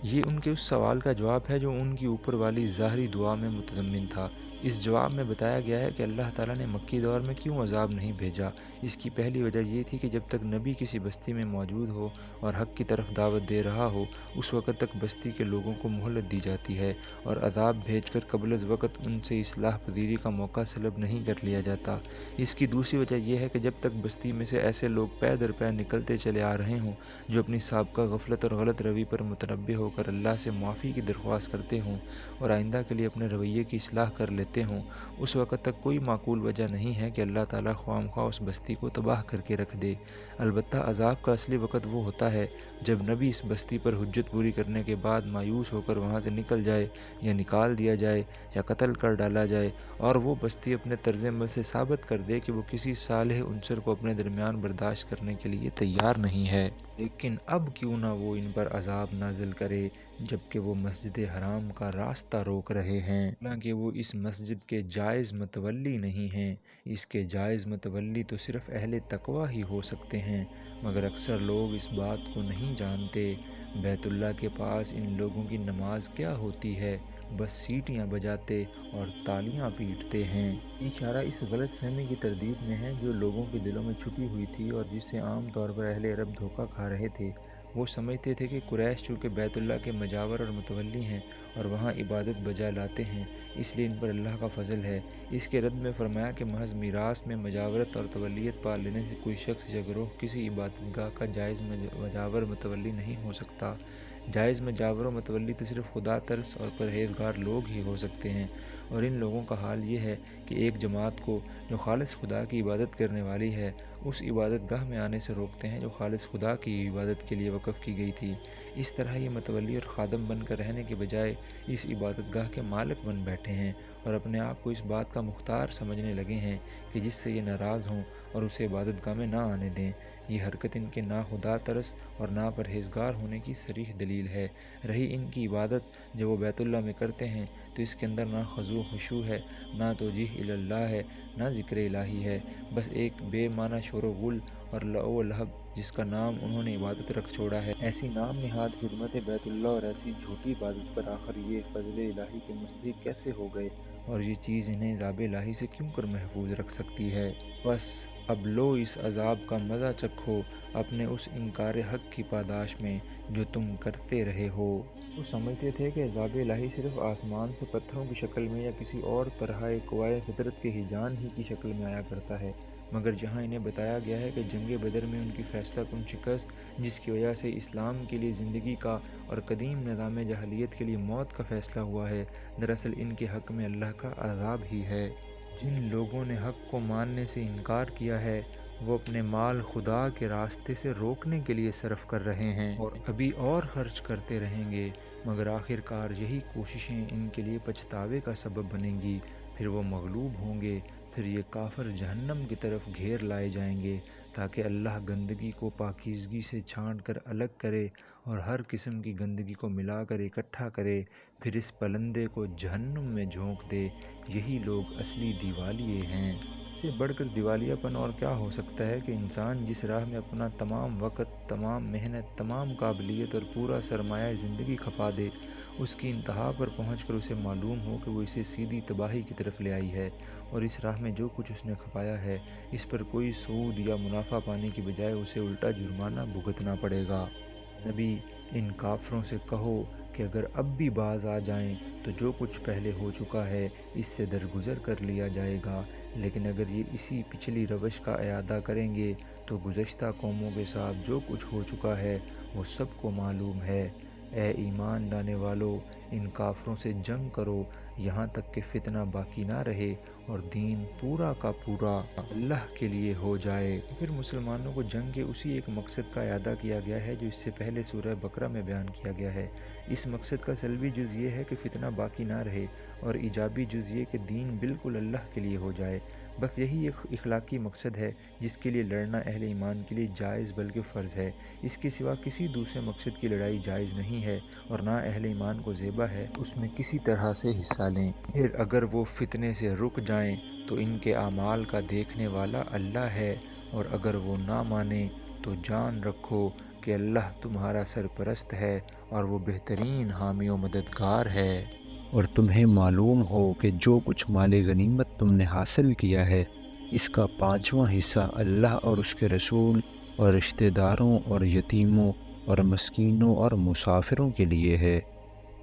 یہ ان کے اس سوال کا جواب ہے جو ان کی اوپر والی ظاہری دعا میں متضمن تھا۔ اس جواب میں بتایا گیا ہے کہ اللہ تعالیٰ نے مکی دور میں کیوں عذاب نہیں بھیجا۔ اس کی پہلی وجہ یہ تھی کہ جب تک نبی کسی بستی میں موجود ہو اور حق کی طرف دعوت دے رہا ہو اس وقت تک بستی کے لوگوں کو مہلت دی جاتی ہے اور عذاب بھیج کر قبل از وقت ان سے اصلاح پذیری کا موقع سلب نہیں کر لیا جاتا۔ اس کی دوسری وجہ یہ ہے کہ جب تک بستی میں سے ایسے لوگ پے در پے نکلتے چلے آ رہے ہوں جو اپنی سابقہ غفلت اور غلط روی پر متنبہ ہو کر اللہ سے معافی کی درخواست کرتے ہوں اور آئندہ کے لیے اپنے رویے کی اصلاح کر لیتے ہوں، اس وقت تک کوئی معقول وجہ نہیں ہے کہ اللہ تعالیٰ خواہ مخواہ اس بستی کو تباہ کر کے رکھ دے۔ البتہ عذاب کا اصلی وقت وہ ہوتا ہے جب نبی اس بستی پر حجت پوری کرنے کے بعد مایوس ہو کر وہاں سے نکل جائے یا نکال دیا جائے یا قتل کر ڈالا جائے اور وہ بستی اپنے طرز عمل سے ثابت کر دے کہ وہ کسی صالح عنصر کو اپنے درمیان برداشت کرنے کے لیے تیار نہیں ہے۔ لیکن اب کیوں نہ وہ ان پر عذاب نازل کرے جبکہ وہ مسجد حرام کا راستہ روک رہے ہیں، حالانکہ وہ اس مسجد کے جائز متولی نہیں ہیں۔ اس کے جائز متولی تو صرف اہل تقوی ہی ہو سکتے ہیں، مگر اکثر لوگ اس بات کو نہیں جانتے۔ بیت اللہ کے پاس ان لوگوں کی نماز کیا ہوتی ہے بس سیٹیاں بجاتے اور تالیاں پیٹتے ہیں۔ اشارہ اس غلط فہمی کی تردید میں ہے جو لوگوں کے دلوں میں چھپی ہوئی تھی اور جس سے عام طور پر اہل عرب دھوکہ کھا رہے تھے۔ وہ سمجھتے تھے کہ قریش چونکہ بیت اللہ کے مجاور اور متولی ہیں اور وہاں عبادت بجا لاتے ہیں، اس لیے ان پر اللہ کا فضل ہے۔ اس کے رد میں فرمایا کہ محض میراث میں مجاورت اور تولیت پا لینے سے کوئی شخص یا گروہ کسی عبادت گاہ کا جائز مجاور متولی نہیں ہو سکتا۔ جائز مجاور و متولی تو صرف خدا ترس اور پرہیزگار لوگ ہی ہو سکتے ہیں، اور ان لوگوں کا حال یہ ہے کہ ایک جماعت کو جو خالص خدا کی عبادت کرنے والی ہے اس عبادت گاہ میں آنے سے روکتے ہیں جو خالص خدا کی عبادت کے لیے وقف کی گئی تھی۔ اس طرح یہ متولی اور خادم بن کر رہنے کے بجائے اس عبادت گاہ کے مالک بن بیٹھے ہیں اور اپنے آپ کو اس بات کا مختار سمجھنے لگے ہیں کہ جس سے یہ ناراض ہوں اور اسے عبادت گاہ میں نہ آنے دیں۔ یہ حرکت ان کے نا خدا ترس اور نا پرہیزگار ہونے کی صریح دلیل ہے۔ رہی ان کی عبادت جب وہ بیت اللہ میں کرتے ہیں تو اس کے اندر نہ خضوع خشوع ہے، نہ توجیہ الی اللہ ہے، نہ ذکر الہی ہے، بس ایک بے معنی شور و غل اور لعب و لہب جس کا نام انہوں نے عبادت رکھ چھوڑا ہے۔ ایسی نام نہاد خدمت بیت اللہ اور ایسی جھوٹی عبادت پر آخر یہ فضل الہی کے مستحق کیسے ہو گئے، اور یہ چیز انہیں عذاب الہی سے کیوں کر محفوظ رکھ سکتی ہے؟ بس اب لو اس عذاب کا مزہ چکھو اپنے اس انکار حق کی پاداش میں جو تم کرتے رہے ہو۔ وہ سمجھتے تھے کہ عذاب الہی صرف آسمان سے پتھروں کی شکل میں یا کسی اور طرح قوائے فطرت کے ہیجان ہی کی شکل میں آیا کرتا ہے، مگر جہاں انہیں بتایا گیا ہے کہ جنگ بدر میں ان کی فیصلہ کن شکست جس کی وجہ سے اسلام کے لیے زندگی کا اور قدیم نظام جاہلیت کے لیے موت کا فیصلہ ہوا ہے، دراصل ان کے حق میں اللہ کا عذاب ہی ہے۔ جن لوگوں نے حق کو ماننے سے انکار کیا ہے وہ اپنے مال خدا کے راستے سے روکنے کے لیے صرف کر رہے ہیں اور ابھی اور خرچ کرتے رہیں گے، مگر آخر کار یہی کوششیں ان کے لیے پچھتاوے کا سبب بنیں گی۔ پھر وہ مغلوب ہوں گے، پھر یہ کافر جہنم کی طرف گھیر لائے جائیں گے تاکہ اللہ گندگی کو پاکیزگی سے چھانٹ کر الگ کرے اور ہر قسم کی گندگی کو ملا کر اکٹھا کرے، پھر اس پلندے کو جہنم میں جھونک دے۔ یہی لوگ اصلی دیوالیے ہیں۔ اس سے بڑھ کر دیوالیہ پن اور کیا ہو سکتا ہے کہ انسان جس راہ میں اپنا تمام وقت، تمام محنت، تمام قابلیت اور پورا سرمایہ زندگی کھپا دے، اس کی انتہا پر پہنچ کر اسے معلوم ہو کہ وہ اسے سیدھی تباہی کی طرف لے آئی ہے، اور اس راہ میں جو کچھ اس نے کھپایا ہے اس پر کوئی سود یا منافع پانے کی بجائے اسے الٹا جرمانہ بھگتنا پڑے گا۔ نبی، ان کافروں سے کہو کہ اگر اب بھی باز آ جائیں تو جو کچھ پہلے ہو چکا ہے اس سے درگزر کر لیا جائے گا، لیکن اگر یہ اسی پچھلی روش کا اعادہ کریں گے تو گزشتہ قوموں کے ساتھ جو کچھ ہو چکا ہے وہ سب کو معلوم ہے۔ اے ایمان لانے والو، ان کافروں سے جنگ کرو یہاں تک کہ فتنہ باقی نہ رہے اور دین پورا کا پورا اللہ کے لیے ہو جائے۔ پھر مسلمانوں کو جنگ کے اسی ایک مقصد کا اعادہ کیا گیا ہے جو اس سے پہلے سورہ بقرہ میں بیان کیا گیا ہے۔ اس مقصد کا سلبی جز یہ ہے کہ فتنہ باقی نہ رہے اور ایجابی جز یہ کہ دین بالکل اللہ کے لیے ہو جائے۔ بس یہی ایک اخلاقی مقصد ہے جس کے لیے لڑنا اہل ایمان کے لیے جائز بلکہ فرض ہے۔ اس کے سوا کسی دوسرے مقصد کی لڑائی جائز نہیں ہے اور نہ اہل ایمان کو زیبا ہے اس میں کسی طرح سے حصہ لیں۔ پھر اگر وہ فتنے سے رک جائیں تو ان کے اعمال کا دیکھنے والا اللہ ہے، اور اگر وہ نہ مانیں تو جان رکھو کہ اللہ تمہارا سرپرست ہے اور وہ بہترین حامی و مددگار ہے۔ اور تمہیں معلوم ہو کہ جو کچھ مال غنیمت تم نے حاصل کیا ہے اس کا 5واں حصہ اللہ اور اس کے رسول اور رشتہ داروں اور یتیموں اور مسکینوں اور مسافروں کے لیے ہے۔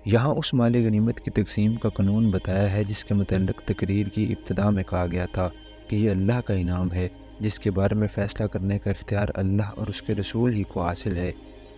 یہاں اس مال غنیمت کی تقسیم کا قانون بتایا ہے جس کے متعلق تقریر کی ابتدا میں کہا گیا تھا کہ یہ اللہ کا انعام ہے جس کے بارے میں فیصلہ کرنے کا اختیار اللہ اور اس کے رسول ہی کو حاصل ہے۔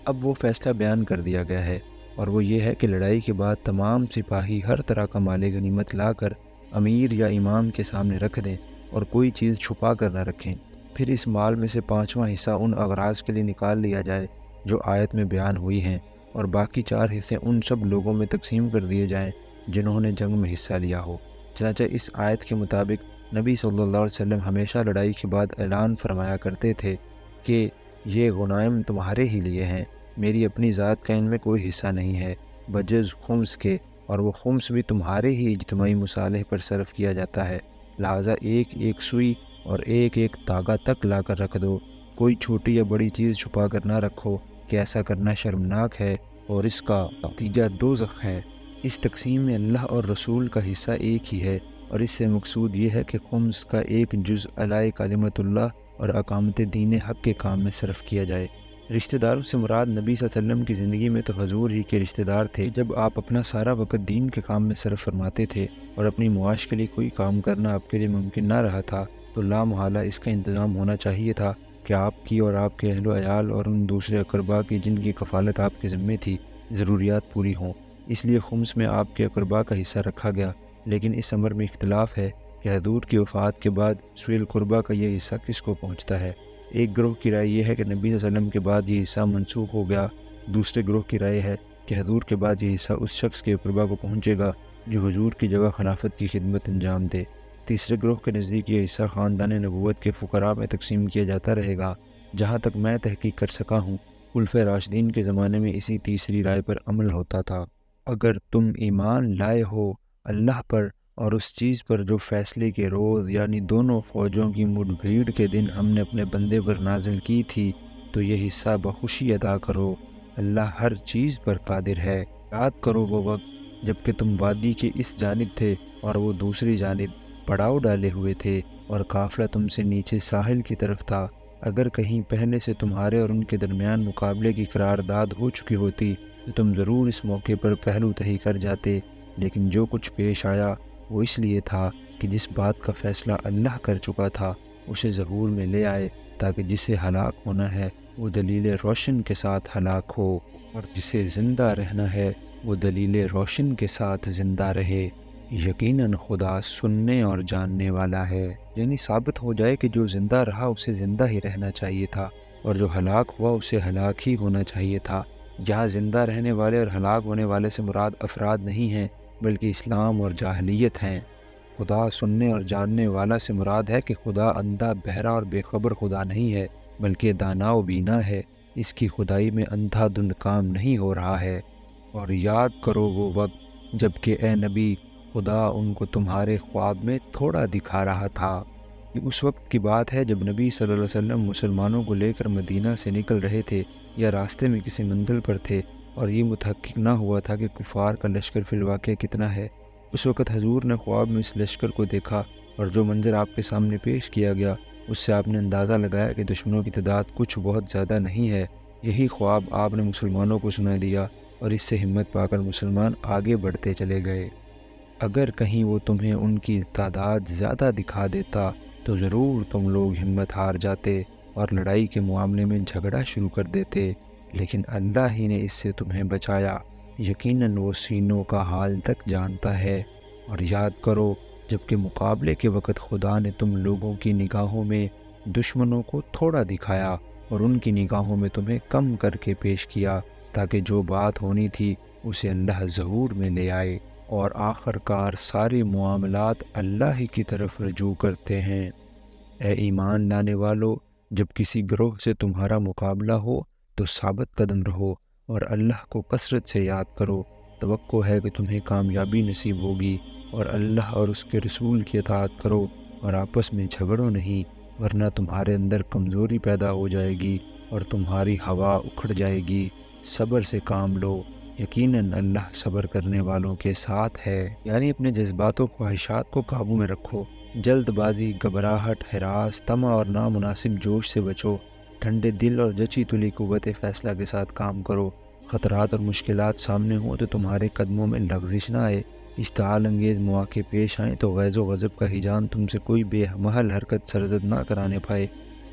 اب وہ فیصلہ بیان کر دیا گیا ہے اور وہ یہ ہے کہ لڑائی کے بعد تمام سپاہی ہر طرح کا مال غنیمت لا کر امیر یا امام کے سامنے رکھ دیں اور کوئی چیز چھپا کر نہ رکھیں۔ پھر اس مال میں سے 5واں حصہ ان اغراض کے لیے نکال لیا جائے جو آیت میں بیان ہوئی ہیں، اور باقی 4 حصے ان سب لوگوں میں تقسیم کر دیے جائیں جنہوں نے جنگ میں حصہ لیا ہو۔ چنانچہ اس آیت کے مطابق نبی صلی اللہ علیہ وسلم ہمیشہ لڑائی کے بعد اعلان فرمایا کرتے تھے کہ یہ غنائم تمہارے ہی لیے ہیں، میری اپنی ذات کا ان میں کوئی حصہ نہیں ہے بجز خمس کے، اور وہ خمس بھی تمہارے ہی اجتماعی مصالح پر صرف کیا جاتا ہے، لہٰذا ایک ایک سوئی اور ایک ایک تاگا تک لا کر رکھ دو، کوئی چھوٹی یا بڑی چیز چھپا کر نہ رکھو کہ ایسا کرنا شرمناک ہے اور اس کا نتیجہ دوزخ ہے۔ اس تقسیم میں اللہ اور رسول کا حصہ ایک ہی ہے، اور اس سے مقصود یہ ہے کہ خمس کا ایک جز علیہ کلمت اللہ اور اقامت دین حق کے کام میں صرف کیا جائے۔ رشتہ داروں سے مراد نبی صلی اللہ علیہ وسلم کی زندگی میں تو حضور ہی کے رشتہ دار تھے۔ جب آپ اپنا سارا وقت دین کے کام میں صرف فرماتے تھے اور اپنی معاش کے لیے کوئی کام کرنا آپ کے لیے ممکن نہ رہا تھا، تو لامحالہ اس کا انتظام ہونا چاہیے تھا کہ آپ کی اور آپ کے اہل و عیال اور ان دوسرے اقربا کی جن کی کفالت آپ کے ذمے تھی ضروریات پوری ہوں۔ اس لیے خمس میں آپ کے اقربا کا حصہ رکھا گیا، لیکن اس امر میں اختلاف ہے کہ حضور کی وفات کے بعد ذوی القربا کا یہ حصہ کس کو پہنچتا ہے۔ ایک گروہ کی رائے یہ ہے کہ نبی صلی اللہ علیہ وسلم کے بعد یہ حصہ منسوخ ہو گیا، دوسرے گروہ کی رائے ہے کہ حضور کے بعد یہ حصہ اس شخص کے اقربا کو پہنچے گا جو حضور کی جگہ خلافت کی خدمت انجام دے۔ تیسرے گروہ کے نزدیک یہ حصہ خاندان نبوت کے فقراء میں تقسیم کیا جاتا رہے گا۔ جہاں تک میں تحقیق کر سکا ہوں، خلفائے راشدین کے زمانے میں اسی تیسری رائے پر عمل ہوتا تھا۔ اگر تم ایمان لائے ہو اللہ پر اور اس چیز پر جو فیصلے کے روز یعنی دونوں فوجوں کی مڈ بھیڑ کے دن ہم نے اپنے بندے پر نازل کی تھی، تو یہ حصہ بخوشی ادا کرو، اللہ ہر چیز پر قادر ہے۔ یاد کرو وہ وقت جب کہ تم وادی کے اس جانب تھے اور وہ دوسری جانب، پڑاؤ ڈالے ہوئے تھے اور قافلہ تم سے نیچے ساحل کی طرف تھا۔ اگر کہیں پہلے سے تمہارے اور ان کے درمیان مقابلے کی قرارداد ہو چکی ہوتی تو تم ضرور اس موقع پر پہلو تہی کر جاتے، لیکن جو کچھ پیش آیا وہ اس لیے تھا کہ جس بات کا فیصلہ اللہ کر چکا تھا اسے ظہور میں لے آئے، تاکہ جسے ہلاک ہونا ہے وہ دلیل روشن کے ساتھ ہلاک ہو، اور جسے زندہ رہنا ہے وہ دلیل روشن کے ساتھ زندہ رہے۔ یقیناً خدا سننے اور جاننے والا ہے۔ یعنی ثابت ہو جائے کہ جو زندہ رہا اسے زندہ ہی رہنا چاہیے تھا، اور جو ہلاک ہوا اسے ہلاک ہی ہونا چاہیے تھا۔ یہاں زندہ رہنے والے اور ہلاک ہونے والے سے مراد افراد نہیں ہیں بلکہ اسلام اور جاہلیت ہیں۔ خدا سننے اور جاننے والا سے مراد ہے کہ خدا اندھا، بہرا اور بے خبر خدا نہیں ہے بلکہ دانا و بینا ہے، اس کی خدائی میں اندھا دھند کام نہیں ہو رہا ہے۔ اور یاد کرو وہ وقت جب کہ اے نبی خدا ان کو تمہارے خواب میں تھوڑا دکھا رہا تھا۔ یہ اس وقت کی بات ہے جب نبی صلی اللہ علیہ وسلم مسلمانوں کو لے کر مدینہ سے نکل رہے تھے یا راستے میں کسی منزل پر تھے اور یہ متحقق نہ ہوا تھا کہ کفار کا لشکر فی الواقع کتنا ہے۔ اس وقت حضور نے خواب میں اس لشکر کو دیکھا، اور جو منظر آپ کے سامنے پیش کیا گیا اس سے آپ نے اندازہ لگایا کہ دشمنوں کی تعداد کچھ بہت زیادہ نہیں ہے۔ یہی خواب آپ نے مسلمانوں کو سنا دیا اور اس سے ہمت پا کر مسلمان آگے بڑھتے چلے گئے۔ اگر کہیں وہ تمہیں ان کی تعداد زیادہ دکھا دیتا تو ضرور تم لوگ ہمت ہار جاتے اور لڑائی کے معاملے میں جھگڑا شروع کر دیتے، لیکن اللہ ہی نے اس سے تمہیں بچایا۔ یقیناً وہ سینوں کا حال تک جانتا ہے۔ اور یاد کرو جب کہ مقابلے کے وقت خدا نے تم لوگوں کی نگاہوں میں دشمنوں کو تھوڑا دکھایا اور ان کی نگاہوں میں تمہیں کم کر کے پیش کیا، تاکہ جو بات ہونی تھی اسے اللہ ظہور میں لے آئے، اور آخر کار سارے معاملات اللہ ہی کی طرف رجوع کرتے ہیں۔ اے ایمان لانے والو، جب کسی گروہ سے تمہارا مقابلہ ہو تو ثابت قدم رہو اور اللہ کو کثرت سے یاد کرو۔ توقع ہے کہ تمہیں کامیابی نصیب ہوگی، اور اللہ اور اس کے رسول کی اطاعت کرو اور آپس میں جھگڑو نہیں، ورنہ تمہارے اندر کمزوری پیدا ہو جائے گی اور تمہاری ہوا اکھڑ جائے گی۔ صبر سے کام لو، یقیناً اللہ صبر کرنے والوں کے ساتھ ہے۔ یعنی اپنے جذبات و خواہشات کو قابو میں رکھو، جلد بازی، گھبراہٹ، ہراس، طمع اور نامناسب جوش سے بچو، ٹھنڈے دل اور جچی تلی قوت فیصلہ کے ساتھ کام کرو۔ خطرات اور مشکلات سامنے ہوں تو تمہارے قدموں میں لغزش نہ آئے، اشتعال انگیز مواقع پیش آئیں تو غیظ و غضب کا ہیجان تم سے کوئی بے محل حرکت سرزد نہ کرانے پائے،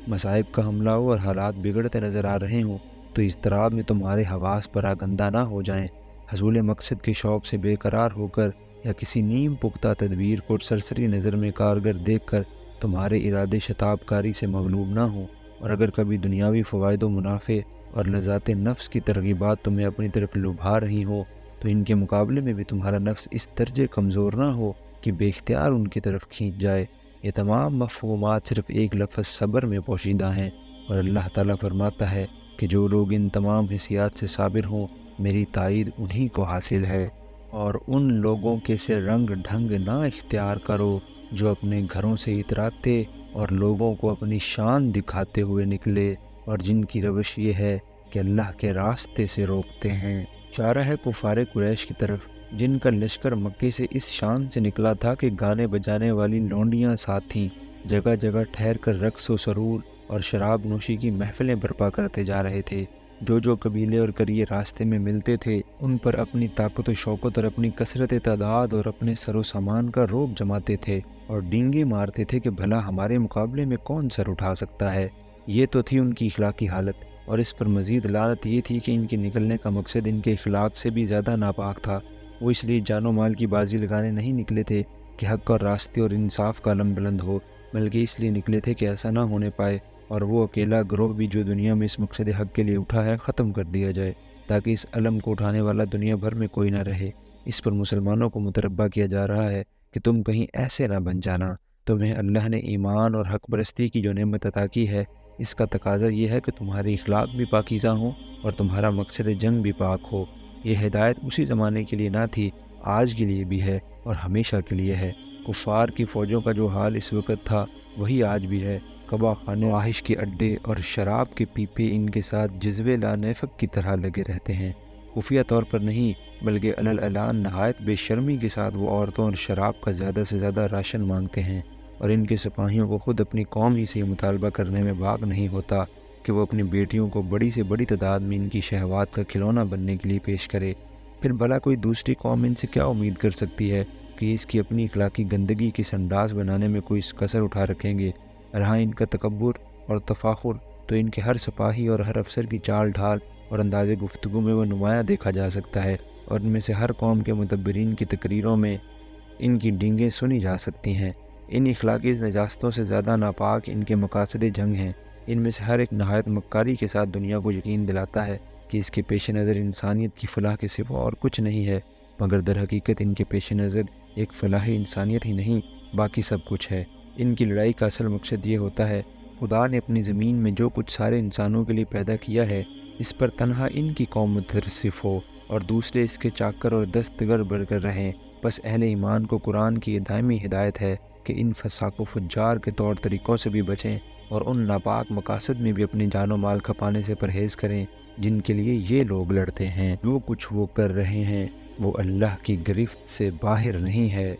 مصائب کا حملہ ہو اور حالات بگڑتے نظر آ رہے ہوں تو اضطراب میں تمہارے حواس پراگندہ نہ ہو جائیں، حصول مقصد کے شوق سے بے قرار ہو کر یا کسی نیم پختہ تدبیر کو سرسری نظر میں کارگر دیکھ کر تمہارے ارادے شتاب کاری سے مغلوب نہ ہوں، اور اگر کبھی دنیاوی فوائد و منافع اور لذات نفس کی ترغیبات تمہیں اپنی طرف لبھا رہی ہوں تو ان کے مقابلے میں بھی تمہارا نفس اس درجے کمزور نہ ہو کہ بے اختیار ان کی طرف کھینچ جائے۔ یہ تمام مفہومات صرف ایک لفظ صبر میں پوشیدہ ہیں، اور اللہ تعالیٰ فرماتا ہے کہ جو لوگ ان تمام حیثیات سے صابر ہوں میری تائید انہی کو حاصل ہے۔ اور ان لوگوں کے سے رنگ ڈھنگ نہ اختیار کرو جو اپنے گھروں سے اتراتے اور لوگوں کو اپنی شان دکھاتے ہوئے نکلے، اور جن کی روش یہ ہے کہ اللہ کے راستے سے روکتے ہیں۔ اشارہ ہے کفار قریش کی طرف جن کا لشکر مکے سے اس شان سے نکلا تھا کہ گانے بجانے والی لونڈیاں ساتھ تھیں، جگہ جگہ ٹھہر کر رقص و سرور اور شراب نوشی کی محفلیں برپا کرتے جا رہے تھے۔ جو قبیلے اور قریے راستے میں ملتے تھے ان پر اپنی طاقت و شوکت اور اپنی کثرت تعداد اور اپنے سر و سامان کا رعب جماتے تھے اور ڈینگے مارتے تھے کہ بھلا ہمارے مقابلے میں کون سر اٹھا سکتا ہے۔ یہ تو تھی ان کی اخلاقی حالت، اور اس پر مزید لعنت یہ تھی کہ ان کے نکلنے کا مقصد ان کے اخلاق سے بھی زیادہ ناپاک تھا۔ وہ اس لیے جان و مال کی بازی لگانے نہیں نکلے تھے کہ حق اور راستے اور انصاف کا علم بلند ہو، بلکہ اس لیے نکلے تھے کہ ایسا نہ ہونے پائے اور وہ اکیلا گروہ بھی جو دنیا میں اس مقصد حق کے لیے اٹھا ہے ختم کر دیا جائے، تاکہ اس علم کو اٹھانے والا دنیا بھر میں کوئی نہ رہے۔ اس پر مسلمانوں کو متربع کیا جا رہا ہے کہ تم کہیں ایسے نہ بن جانا۔ تمہیں اللہ نے ایمان اور حق پرستی کی جو نعمت عطا کی ہے، اس کا تقاضا یہ ہے کہ تمہارے اخلاق بھی پاکیزہ ہوں اور تمہارا مقصد جنگ بھی پاک ہو۔ یہ ہدایت اسی زمانے کے لیے نہ تھی، آج کے لیے بھی ہے اور ہمیشہ کے لیے ہے۔ کفار کی فوجوں کا جو حال اس وقت تھا وہی آج بھی ہے۔ کبا خانے، آہش کے اڈے اور شراب کے پیپے ان کے ساتھ جذوے لانفق کی طرح لگے رہتے ہیں۔ خفیہ طور پر نہیں بلکہ علل اعلان نہایت بے شرمی کے ساتھ وہ عورتوں اور شراب کا زیادہ سے زیادہ راشن مانگتے ہیں، اور ان کے سپاہیوں کو خود اپنی قوم ہی سے یہ مطالبہ کرنے میں باک نہیں ہوتا کہ وہ اپنی بیٹیوں کو بڑی سے بڑی تعداد میں ان کی شہوات کا کھلونا بننے کے لیے پیش کرے۔ پھر بھلا کوئی دوسری قوم ان سے کیا امید کر سکتی ہے کہ اس کی اپنی اخلاقی گندگی کی سنڈاس بنانے میں کوئی کسر اٹھا رکھیں گے؟ رہا ان کا تکبر اور تفاخر تو ان کے ہر سپاہی اور ہر افسر کی چال ڈھال اور انداز گفتگو میں وہ نمایاں دیکھا جا سکتا ہے، اور ان میں سے ہر قوم کے مدبرین کی تقریروں میں ان کی ڈینگیں سنی جا سکتی ہیں۔ ان اخلاقی نجاستوں سے زیادہ ناپاک ان کے مقاصد جنگ ہیں۔ ان میں سے ہر ایک نہایت مکاری کے ساتھ دنیا کو یقین دلاتا ہے کہ اس کے پیش نظر انسانیت کی فلاح کے سوا اور کچھ نہیں ہے، مگر در حقیقت ان کے پیش نظر ایک فلاح انسانیت ہی نہیں باقی سب کچھ ہے۔ ان کی لڑائی کا اصل مقصد یہ ہوتا ہے خدا نے اپنی زمین میں جو کچھ سارے انسانوں کے لیے پیدا کیا ہے اس پر تنہا ان کی قوم مترصف ہو اور دوسرے اس کے چاکر اور دستگر بن کر رہیں۔ بس اہل ایمان کو قرآن کی یہ دائمی ہدایت ہے کہ ان فساق و فجار کے طور طریقوں سے بھی بچیں اور ان ناپاک مقاصد میں بھی اپنی جان و مال کھپانے سے پرہیز کریں جن کے لیے یہ لوگ لڑتے ہیں۔ جو کچھ وہ کر رہے ہیں وہ اللہ کی گرفت سے باہر نہیں ہے۔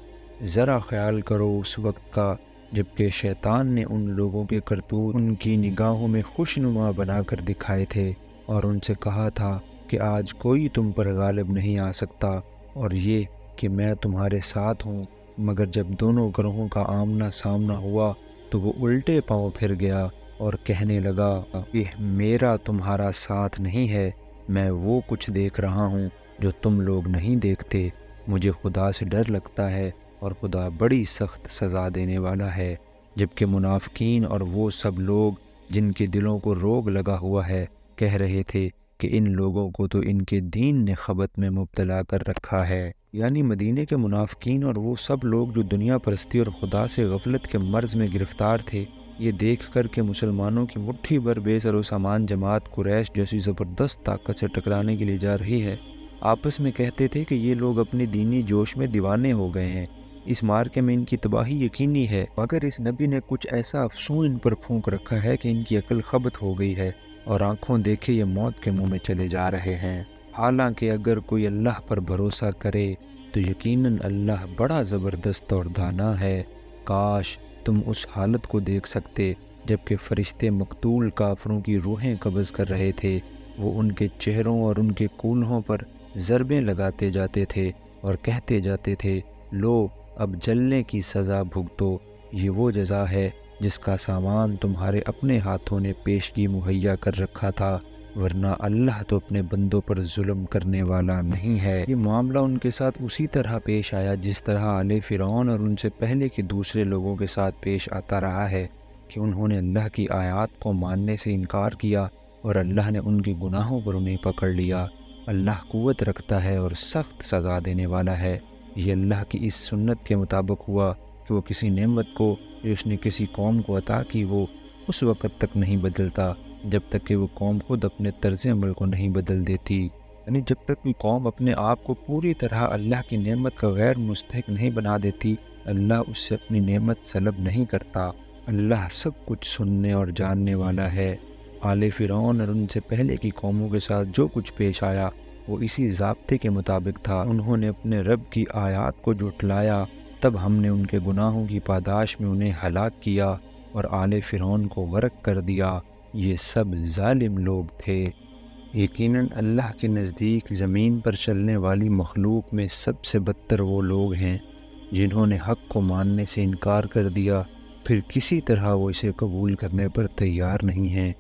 ذرا خیال کرو اس وقت کا جبکہ شیطان نے ان لوگوں کے کرتوت ان کی نگاہوں میں خوشنما بنا کر دکھائے تھے اور ان سے کہا تھا کہ آج کوئی تم پر غالب نہیں آ سکتا، اور یہ کہ میں تمہارے ساتھ ہوں۔ مگر جب دونوں گروہوں کا آمنا سامنا ہوا تو وہ الٹے پاؤں پھر گیا اور کہنے لگا کہ میرا تمہارا ساتھ نہیں ہے، میں وہ کچھ دیکھ رہا ہوں جو تم لوگ نہیں دیکھتے۔ مجھے خدا سے ڈر لگتا ہے اور خدا بڑی سخت سزا دینے والا ہے۔ جبکہ منافقین اور وہ سب لوگ جن کے دلوں کو روگ لگا ہوا ہے کہہ رہے تھے کہ ان لوگوں کو تو ان کے دین نے خبط میں مبتلا کر رکھا ہے، یعنی مدینے کے منافقین اور وہ سب لوگ جو دنیا پرستی اور خدا سے غفلت کے مرض میں گرفتار تھے، یہ دیکھ کر کہ مسلمانوں کی مٹھی بھر بے سر و سامان جماعت قریش جیسی زبردست طاقت سے ٹکرانے کے لیے جا رہی ہے، آپس میں کہتے تھے کہ یہ لوگ اپنی دینی جوش میں دیوانے ہو گئے ہیں، اس مارکے میں ان کی تباہی یقینی ہے، مگر اس نبی نے کچھ ایسا افسون ان پر پھونک رکھا ہے کہ ان کی عقل خبط ہو گئی ہے اور آنکھوں دیکھے یہ موت کے منہ میں چلے جا رہے ہیں۔ حالانکہ اگر کوئی اللہ پر بھروسہ کرے تو یقیناً اللہ بڑا زبردست اور دانا ہے۔ کاش تم اس حالت کو دیکھ سکتے جبکہ فرشتے مقتول کافروں کی روحیں قبض کر رہے تھے، وہ ان کے چہروں اور ان کے کولہوں پر ضربیں لگاتے جاتے تھے اور کہتے جاتے تھے، لو اب جلنے کی سزا بھگتو، یہ وہ جزا ہے جس کا سامان تمہارے اپنے ہاتھوں نے پیشگی مہیا کر رکھا تھا، ورنہ اللہ تو اپنے بندوں پر ظلم کرنے والا نہیں ہے۔ یہ معاملہ ان کے ساتھ اسی طرح پیش آیا جس طرح آل فرعون اور ان سے پہلے کے دوسرے لوگوں کے ساتھ پیش آتا رہا ہے کہ انہوں نے اللہ کی آیات کو ماننے سے انکار کیا اور اللہ نے ان کے گناہوں پر انہیں پکڑ لیا۔ اللہ قوت رکھتا ہے اور سخت سزا دینے والا ہے۔ یہ اللہ کی اس سنت کے مطابق ہوا کہ وہ کسی نعمت کو جو اس نے کسی قوم کو عطا کی وہ اس وقت تک نہیں بدلتا جب تک کہ وہ قوم خود اپنے طرز عمل کو نہیں بدل دیتی، یعنی جب تک کوئی قوم اپنے آپ کو پوری طرح اللہ کی نعمت کا غیر مستحق نہیں بنا دیتی، اللہ اس سے اپنی نعمت سلب نہیں کرتا۔ اللہ سب کچھ سننے اور جاننے والا ہے۔ آل فرعون اور ان سے پہلے کی قوموں کے ساتھ جو کچھ پیش آیا وہ اسی ضابطے کے مطابق تھا۔ انہوں نے اپنے رب کی آیات کو جھٹلایا، تب ہم نے ان کے گناہوں کی پاداش میں انہیں ہلاک کیا اور آل فرعون کو غرق کر دیا۔ یہ سب ظالم لوگ تھے۔ یقیناً اللہ کے نزدیک زمین پر چلنے والی مخلوق میں سب سے بدتر وہ لوگ ہیں جنہوں نے حق کو ماننے سے انکار کر دیا، پھر کسی طرح وہ اسے قبول کرنے پر تیار نہیں ہیں،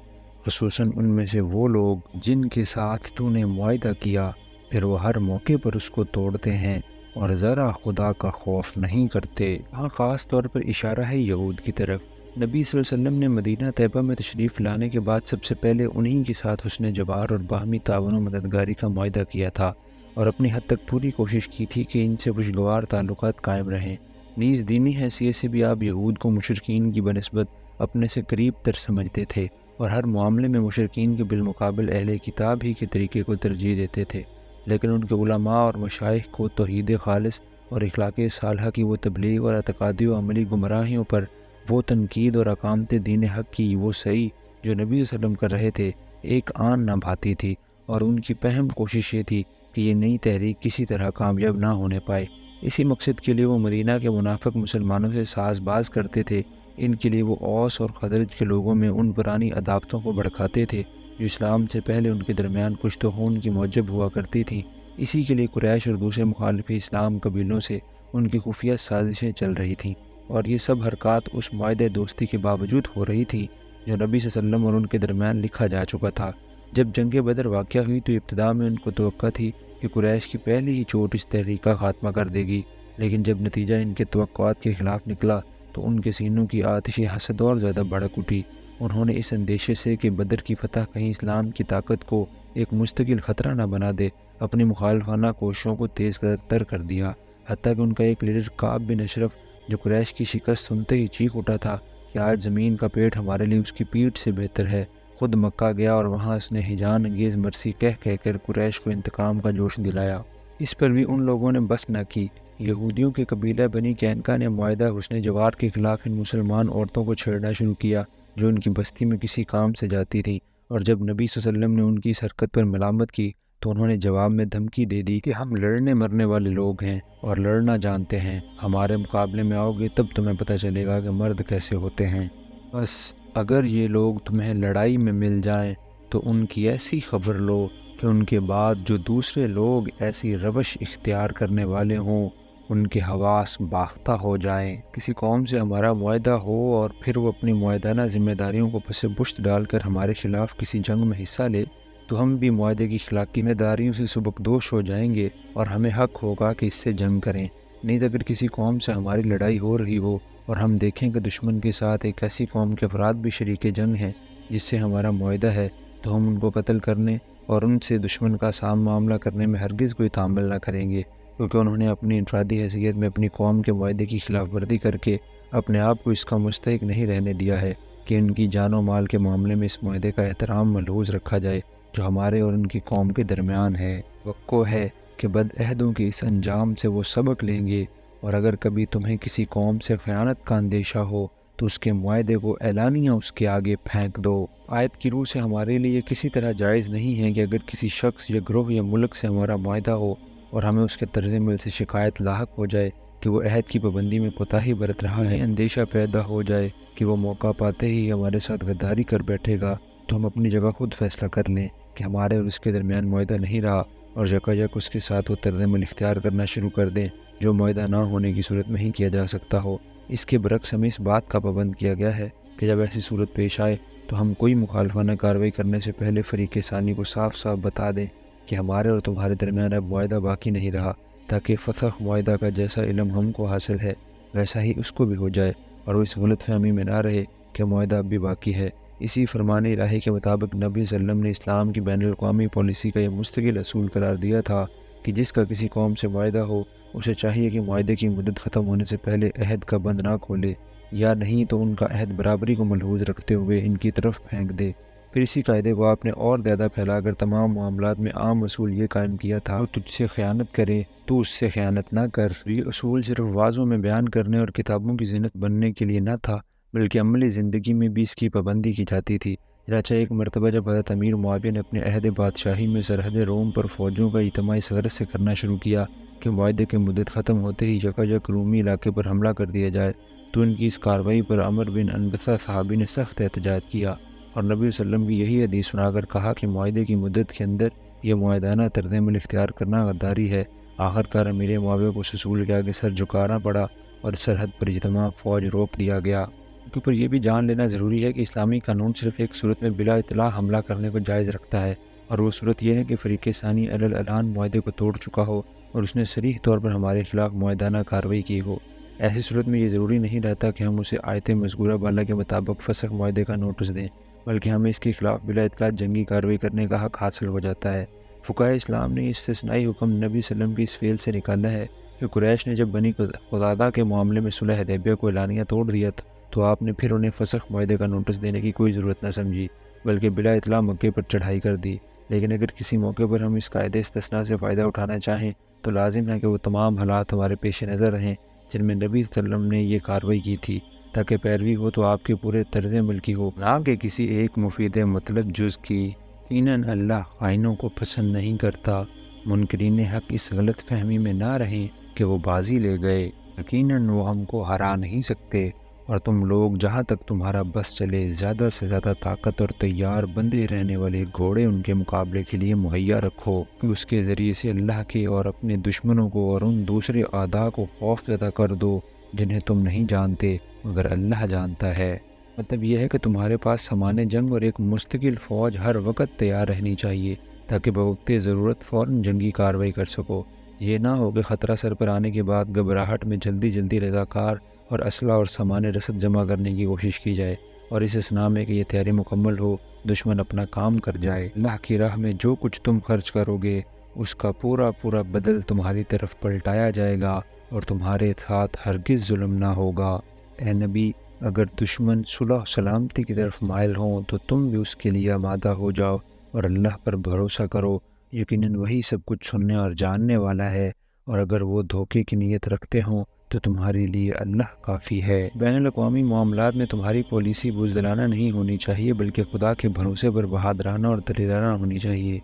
خصوصاً ان میں سے وہ لوگ جن کے ساتھ تو نے معاہدہ کیا، پھر وہ ہر موقع پر اس کو توڑتے ہیں اور ذرا خدا کا خوف نہیں کرتے۔ یہاں خاص طور پر اشارہ ہے یہود کی طرف۔ نبی صلی اللہ علیہ وسلم نے مدینہ طیبہ میں تشریف لانے کے بعد سب سے پہلے انہی کے ساتھ حسن جوار اور باہمی تعاون و مددگاری کا معاہدہ کیا تھا اور اپنی حد تک پوری کوشش کی تھی کہ ان سے خوشگوار تعلقات قائم رہیں۔ نیز دینی حیثیت سے بھی آپ یہود کو مشرکین کی بنسبت اپنے سے قریب تر سمجھتے تھے اور ہر معاملے میں مشرکین کے بالمقابل اہل کتاب ہی کے طریقے کو ترجیح دیتے تھے، لیکن ان کے علماء اور مشائخ کو توحید خالص اور اخلاق صالحہ کی وہ تبلیغ اور اعتقادی و عملی گمراہیوں پر وہ تنقید اور اقامت دین حق کی وہ صحیح جو نبی صلی اللہ علیہ وسلم کر رہے تھے ایک آن نہ بھاتی تھی، اور ان کی پہم کوشش یہ تھی کہ یہ نئی تحریک کسی طرح کامیاب نہ ہونے پائے۔ اسی مقصد کے لیے وہ مدینہ کے منافق مسلمانوں سے ساز باز کرتے تھے۔ ان کے لیے وہ اوس اور خزرج کے لوگوں میں ان پرانی عداوتوں کو بھڑکاتے تھے جو اسلام سے پہلے ان کے درمیان کشت و خون کی موجب ہوا کرتی تھیں۔ اسی کے لیے قریش اور دوسرے مخالف اسلام قبیلوں سے ان کی خفیہ سازشیں چل رہی تھیں، اور یہ سب حرکات اس معاہدہ دوستی کے باوجود ہو رہی تھی جو نبی صلی اللہ علیہ وسلم اور ان کے درمیان لکھا جا چکا تھا۔ جب جنگ بدر واقع ہوئی تو ابتدا میں ان کو توقع تھی کہ قریش کی پہلی ہی چوٹ اس تحریک کا خاتمہ کر دے گی، لیکن جب نتیجہ ان کے توقعات کے خلاف نکلا تو ان کے سینوں کی آتش حسد اور زیادہ بھڑک اٹھی۔ انہوں نے اس اندیشے سے کہ بدر کی فتح کہیں اسلام کی طاقت کو ایک مستقل خطرہ نہ بنا دے، اپنی مخالفانہ کوششوں کو تیز تر کر دیا، حتیٰ کہ ان کا ایک لیڈر کعب بن اشرف جو قریش کی شکست سنتے ہی چیخ اٹھا تھا کہ آج زمین کا پیٹ ہمارے لیے اس کی پیٹھ سے بہتر ہے، خود مکہ گیا اور وہاں اس نے ہیجان انگیز مرثی کہہ کر قریش کو انتقام کا جوش دلایا۔ اس پر بھی ان لوگوں نے بس نہ کی۔ یہودیوں کے قبیلہ بنی کینکا نے معاہدہ حسن جوار کے خلاف ان مسلمان عورتوں کو چھیڑنا شروع کیا جو ان کی بستی میں کسی کام سے جاتی تھیں، اور جب نبی صلی اللہ علیہ وسلم نے ان کی اس حرکت پر ملامت کی تو انہوں نے جواب میں دھمکی دے دی کہ ہم لڑنے مرنے والے لوگ ہیں اور لڑنا جانتے ہیں، ہمارے مقابلے میں آؤ گے تب تمہیں پتہ چلے گا کہ مرد کیسے ہوتے ہیں۔ بس اگر یہ لوگ تمہیں لڑائی میں مل جائیں تو ان کی ایسی خبر لو کہ ان کے بعد جو دوسرے لوگ ایسی روش اختیار کرنے والے ہوں ان کے حواس باختہ ہو جائیں۔ کسی قوم سے ہمارا معاہدہ ہو اور پھر وہ اپنی معاہدانہ ذمہ داریوں کو پس پشت ڈال کر ہمارے خلاف کسی جنگ میں حصہ لے تو ہم بھی معاہدے کی اخلاقی ذمہ داریوں سے سبکدوش ہو جائیں گے اور ہمیں حق ہوگا کہ اس سے جنگ کریں۔ نہیں تو اگر کسی قوم سے ہماری لڑائی ہو رہی ہو اور ہم دیکھیں کہ دشمن کے ساتھ ایک ایسی قوم کے افراد بھی شریک جنگ ہیں جس سے ہمارا معاہدہ ہے، تو ہم ان کو قتل کرنے اور ان سے دشمن کا سام معاملہ کرنے میں ہرگز کوئی تعامل نہ کریں گے، کیونکہ انہوں نے اپنی انفرادی حیثیت میں اپنی قوم کے معاہدے کی خلاف ورزی کر کے اپنے آپ کو اس کا مستحق نہیں رہنے دیا ہے کہ ان کی جان و مال کے معاملے میں اس معاہدے کا احترام ملحوظ رکھا جائے جو ہمارے اور ان کی قوم کے درمیان ہے۔ توقع ہے کہ بدعہدوں کے اس انجام سے وہ سبق لیں گے، اور اگر کبھی تمہیں کسی قوم سے خیانت کا اندیشہ ہو تو اس کے معاہدے کو اعلانیہ اس کے آگے پھینک دو۔ آیت کی روح سے ہمارے لیے کسی طرح جائز نہیں ہے کہ اگر کسی شخص یا گروہ یا ملک سے ہمارا معاہدہ ہو اور ہمیں اس کے طرز عمل سے شکایت لاحق ہو جائے کہ وہ عہد کی پابندی میں کوتاہی برت رہا ہے، اندیشہ پیدا ہو جائے کہ وہ موقع پاتے ہی ہمارے ساتھ غداری کر بیٹھے گا، تو ہم اپنی جگہ خود فیصلہ کر لیں کہ ہمارے اور اس کے درمیان معاہدہ نہیں رہا، اور یکایک اس کے ساتھ وہ طرز عمل اختیار کرنا شروع کر دیں جو معاہدہ نہ ہونے کی صورت میں ہی کیا جا سکتا ہو۔ اس کے برعکس ہمیں اس بات کا پابند کیا گیا ہے کہ جب ایسی صورت پیش آئے تو ہم کوئی مخالفانہ کارروائی کرنے سے پہلے فریق ثانی کو صاف صاف بتا دیں کہ ہمارے اور تمہارے درمیان اب معاہدہ باقی نہیں رہا، تاکہ فسخ معاہدہ کا جیسا علم ہم کو حاصل ہے ویسا ہی اس کو بھی ہو جائے، اور وہ اس غلط فہمی میں نہ رہے کہ معاہدہ اب بھی باقی ہے۔ اسی فرمان الہی کے مطابق نبی صلی اللہ علیہ وسلم نے اسلام کی بین الاقوامی پالیسی کا یہ مستقل اصول قرار دیا تھا کہ جس کا کسی قوم سے معاہدہ ہو اسے چاہیے کہ معاہدے کی مدت ختم ہونے سے پہلے عہد کا بند نہ کھولے، یا نہیں تو ان کا عہد برابری کو ملحوظ رکھتے ہوئے ان کی طرف پھینک دے۔ پھر اسی قاعدے کو آپ نے اور زیادہ پھیلا کر تمام معاملات میں عام اصول یہ قائم کیا تھا: تجھ سے خیانت کرے تو اس سے خیانت نہ کر۔ یہ اصول صرف وعظوں میں بیان کرنے اور کتابوں کی زینت بننے کے لیے نہ تھا، بلکہ عملی زندگی میں بھی اس کی پابندی کی جاتی تھی۔ چنانچہ ایک مرتبہ جب حضرت امیر معاویہ نے اپنے عہد بادشاہی میں سرحد روم پر فوجوں کا اجتماع اس غرض سے کرنا شروع کیا کہ معاہدے کی مدت ختم ہوتے ہی یکایک رومی علاقے پر حملہ کر دیا جائے، تو ان کی اس کارروائی پر عمر بن انبسہ صحابی نے سخت احتجاج کیا اور نبی صلی اللہ علیہ وسلم کی یہی حدیث سنا کر کہا کہ معاہدے کی مدت کے اندر یہ معاہدانہ طرز عمل اختیار کرنا غداری ہے۔ آخرکار امیر معاویہ کو اس اصول کے آگے سر جھکانا پڑا اور سرحد پر اجتماع فوج روک دیا گیا۔ کے اوپر یہ بھی جان لینا ضروری ہے کہ اسلامی قانون صرف ایک صورت میں بلا اطلاع حملہ کرنے کو جائز رکھتا ہے، اور وہ صورت یہ ہے کہ فریق ثانی اعلان معاہدے کو توڑ چکا ہو اور اس نے صریح طور پر ہمارے خلاف معاہدانہ کارروائی کی ہو۔ ایسی صورت میں یہ ضروری نہیں رہتا کہ ہم اسے آیت مذکورہ بالا کے مطابق فسخ معاہدے کا نوٹس دیں، بلکہ ہمیں اس کے خلاف بلا اطلاع جنگی کارروائی کرنے کا حق حاصل ہو جاتا ہے۔ فقہائے اسلام نے استثنائی حکم نبی صلی اللہ علیہ وسلم کی اس فعل سے نکالا ہے کہ قریش نے جب بنی قضاظہ کے معاملے میں صلح حدیبیہ کو اعلانیہ توڑ دیا تو آپ نے پھر انہیں فسخ معاہدے کا نوٹس دینے کی کوئی ضرورت نہ سمجھی، بلکہ بلا اطلاع مکے پر چڑھائی کر دی۔ لیکن اگر کسی موقع پر ہم اس قاعدے استثناء سے فائدہ اٹھانا چاہیں تو لازم ہے کہ وہ تمام حالات ہمارے پیش نظر رہیں جن میں نبی صلی اللہ علیہ وسلم نے یہ کارروائی کی تھی، تاکہ پیروی ہو تو آپ کے پورے طرز عمل کی ہو، نہ کہ کسی ایک مفید مطلب جز کی۔ یقیناً اللہ خائنوں کو پسند نہیں کرتا۔ منکرین حق اس غلط فہمی میں نہ رہیں کہ وہ بازی لے گئے، یقیناً وہ ہم کو ہرا نہیں سکتے، اور تم لوگ جہاں تک تمہارا بس چلے زیادہ سے زیادہ طاقت اور تیار بندے رہنے والے گھوڑے ان کے مقابلے کے لیے مہیا رکھو کہ اس کے ذریعے سے اللہ کے اور اپنے دشمنوں کو اور ان دوسرے اعداء کو خوف زدہ کر دو جنہیں تم نہیں جانتے مگر اللہ جانتا ہے۔ مطلب یہ ہے کہ تمہارے پاس سامان جنگ اور ایک مستقل فوج ہر وقت تیار رہنی چاہیے تاکہ بوقت ضرورت فوراً جنگی کارروائی کر سکو۔ یہ نہ ہو کہ خطرہ سر پر آنے کے بعد گھبراہٹ میں جلدی جلدی رضاکار اور اسلحہ اور سامان رسد جمع کرنے کی کوشش کی جائے، اور اس اسنا میں کہ یہ تیاری مکمل ہو دشمن اپنا کام کر جائے۔ اللہ کی راہ میں جو کچھ تم خرچ کرو گے اس کا پورا پورا بدل تمہاری طرف پلٹایا جائے گا اور تمہارے ساتھ ہرگز ظلم نہ ہوگا۔ اے نبی، اگر دشمن صلح و سلامتی کی طرف مائل ہوں تو تم بھی اس کے لیے آمادہ ہو جاؤ اور اللہ پر بھروسہ کرو، یقیناً وہی سب کچھ سننے اور جاننے والا ہے، اور اگر وہ دھوکے کی نیت رکھتے ہوں تو تمہارے لیے اللہ کافی ہے۔ بین الاقوامی معاملات میں تمہاری پالیسی بزدلانہ نہیں ہونی چاہیے، بلکہ خدا کے بھروسے پر بہادرانہ اور دلیرانہ ہونی چاہیے۔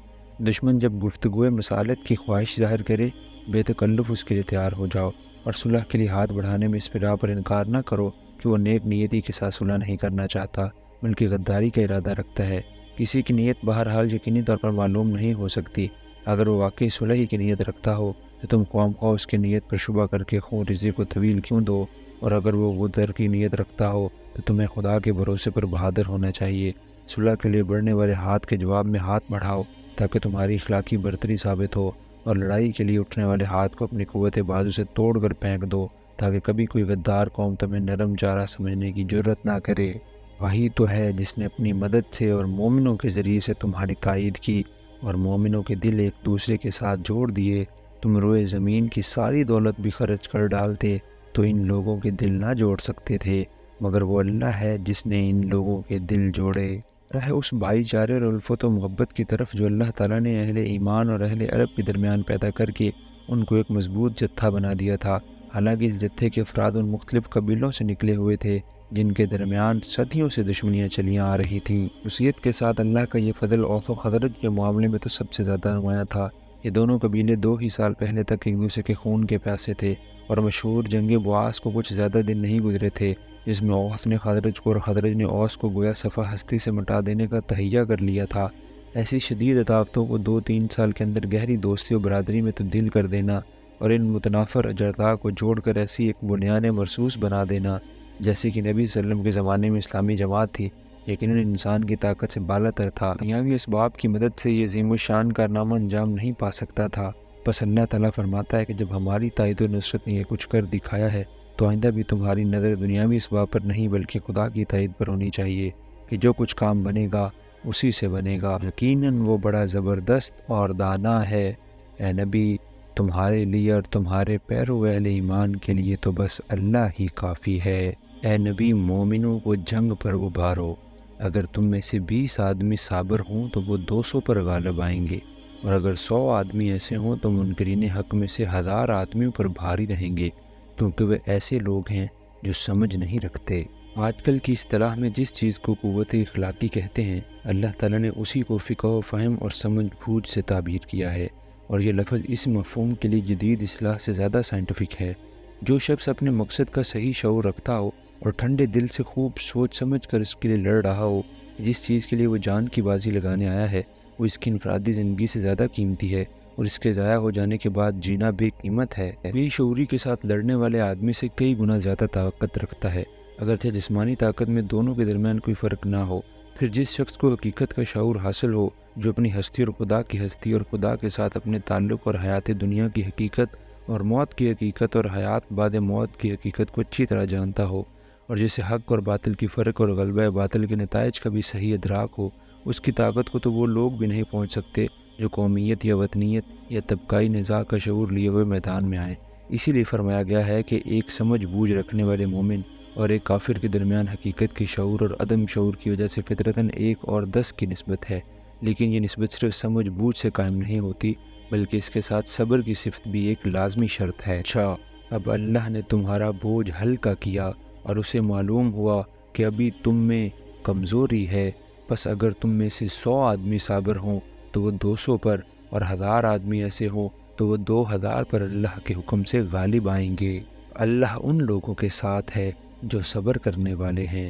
دشمن جب گفتگو مصالحت کی خواہش ظاہر کرے، بے تکلف اس کے لیے تیار ہو جاؤ، اور صلح کے لیے ہاتھ بڑھانے میں اس راہ پر انکار نہ کرو کہ وہ نیک نیتی کے ساتھ صلح نہیں کرنا چاہتا بلکہ غداری کا ارادہ رکھتا ہے۔ کسی کی نیت بہرحال یقینی طور پر معلوم نہیں ہو سکتی۔ اگر وہ واقعی صلح ہی کی نیت رکھتا ہو تو تم قوم خواہ اس کی نیت پر شبہ کر کے خون رزق کو طویل کیوں دو، اور اگر وہ غدر کی نیت رکھتا ہو تو تمہیں خدا کے بھروسے پر بہادر ہونا چاہیے۔ صلح کے لیے بڑھنے والے ہاتھ کے جواب میں ہاتھ بڑھاؤ تاکہ تمہاری اخلاقی برتری ثابت ہو، اور لڑائی کے لیے اٹھنے والے ہاتھ کو اپنی قوت بازو سے توڑ کر پھینک دو تاکہ کبھی کوئی غدار قوم تمہیں نرم چارہ سمجھنے کی جرت نہ کرے۔ وہی تو ہے جس نے اپنی مدد سے اور مومنوں کے ذریعے سے تمہاری تائید کی، اور مومنوں کے دل ایک دوسرے کے ساتھ جوڑ دیے۔ تم روئے زمین کی ساری دولت بھی خرچ کر ڈالتے تو ان لوگوں کے دل نہ جوڑ سکتے تھے، مگر وہ اللہ ہے جس نے ان لوگوں کے دل جوڑے۔ رہے اس بھائی چارے اور الفت و محبت کی طرف جو اللہ تعالیٰ نے اہل ایمان اور اہل عرب کے درمیان پیدا کر کے ان کو ایک مضبوط جتھا بنا دیا تھا، حالانکہ اس جتھے کے افراد ان مختلف قبیلوں سے نکلے ہوئے تھے جن کے درمیان صدیوں سے دشمنیاں چلیاں آ رہی تھیں۔ وصیت کے ساتھ اللہ کا یہ فضل اوس و خزرج کے معاملے میں تو سب سے زیادہ نمایاں تھا۔ یہ دونوں قبیلے 2 ہی سال پہلے تک ایک دوسرے کے خون کے پیاسے تھے، اور مشہور جنگ بعاث کو کچھ زیادہ دن نہیں گزرے تھے جس میں اوس نے خزرج کو اور خزرج نے اوس کو گویا صفحہ ہستی سے مٹا دینے کا تہیہ کر لیا تھا۔ ایسی شدید عداوتوں کو 2-3 سال کے اندر گہری دوستی و برادری میں تبدیل کر دینا، اور ان متنافر اجزاء کو جوڑ کر ایسی ایک بنیاد مرصوص بنا دینا جیسے کہ نبی صلی اللہ علیہ وسلم کے زمانے میں اسلامی جماعت تھی، یقیناً انسان کی طاقت سے بالا تر تھا۔ دنیاوی اسباب کی مدد سے یہ عظیم الشان کارنامہ انجام نہیں پا سکتا تھا۔ بس اللہ تعالیٰ فرماتا ہے کہ جب ہماری تائید و نصرت نے یہ کچھ کر دکھایا ہے تو آئندہ بھی تمہاری نظر دنیاوی اسباب پر نہیں بلکہ خدا کی تائید پر ہونی چاہیے کہ جو کچھ کام بنے گا اسی سے بنے گا، یقیناً وہ بڑا زبردست اور دانا ہے۔ اے نبی، تمہارے لیے اور تمہارے پیرو اہل ایمان کے لیے تو بس اللہ ہی کافی ہے۔ اے نبی، مومنوں کو جنگ پر ابھارو۔ اگر تم میں سے 20 آدمی صابر ہوں تو وہ 200 پر غالب آئیں گے، اور اگر 100 آدمی ایسے ہوں تو منکرین حق میں سے 1000 آدمیوں پر بھاری رہیں گے، کیونکہ وہ ایسے لوگ ہیں جو سمجھ نہیں رکھتے۔ آج کل کی اصطلاح میں جس چیز کو قوت اخلاقی کہتے ہیں، اللہ تعالیٰ نے اسی کو فقہ و فہم اور سمجھ بوجھ سے تعبیر کیا ہے، اور یہ لفظ اس مفہوم کے لیے جدید اصطلاح سے زیادہ سائنٹیفک ہے۔ جو شخص اپنے مقصد کا صحیح شعور رکھتا ہو اور ٹھنڈے دل سے خوب سوچ سمجھ کر اس کے لیے لڑ رہا ہو، جس چیز کے لیے وہ جان کی بازی لگانے آیا ہے، وہ اس کی انفرادی زندگی سے زیادہ قیمتی ہے، اور اس کے ضائع ہو جانے کے بعد جینا بے قیمت ہے۔ بے شعوری کے ساتھ لڑنے والے آدمی سے کئی گنا زیادہ طاقت رکھتا ہے، اگرچہ جسمانی طاقت میں دونوں کے درمیان کوئی فرق نہ ہو۔ پھر جس شخص کو حقیقت کا شعور حاصل ہو، جو اپنی ہستی اور خدا کی ہستی اور خدا کے ساتھ اپنے تعلق اور حیات دنیا کی حقیقت اور موت کی حقیقت اور حیات بعد موت کی حقیقت کو اچھی طرح جانتا ہو، اور جسے حق اور باطل کی فرق اور غلبہ باطل کے نتائج کا بھی صحیح ادراک ہو، اس کی طاقت کو تو وہ لوگ بھی نہیں پہنچ سکتے جو قومیت یا وطنیت یا طبقائی نزاع کا شعور لیے ہوئے میدان میں آئیں۔ اسی لیے فرمایا گیا ہے کہ ایک سمجھ بوجھ رکھنے والے مومن اور ایک کافر کے درمیان حقیقت کے شعور اور عدم شعور کی وجہ سے فطرتاً 1 اور 10 کی نسبت ہے، لیکن یہ نسبت صرف سمجھ بوجھ سے قائم نہیں ہوتی، بلکہ اس کے ساتھ صبر کی صفت بھی ایک لازمی شرط ہے۔ اچھا، اب اللہ نے تمہارا بوجھ ہلکا کیا اور اسے معلوم ہوا کہ ابھی تم میں کمزوری ہے، پس اگر تم میں سے 100 آدمی صابر ہوں تو وہ 200 پر، اور 1000 آدمی ایسے ہوں تو وہ 2000 پر اللہ کے حکم سے غالب آئیں گے۔ اللہ ان لوگوں کے ساتھ ہے جو صبر کرنے والے ہیں۔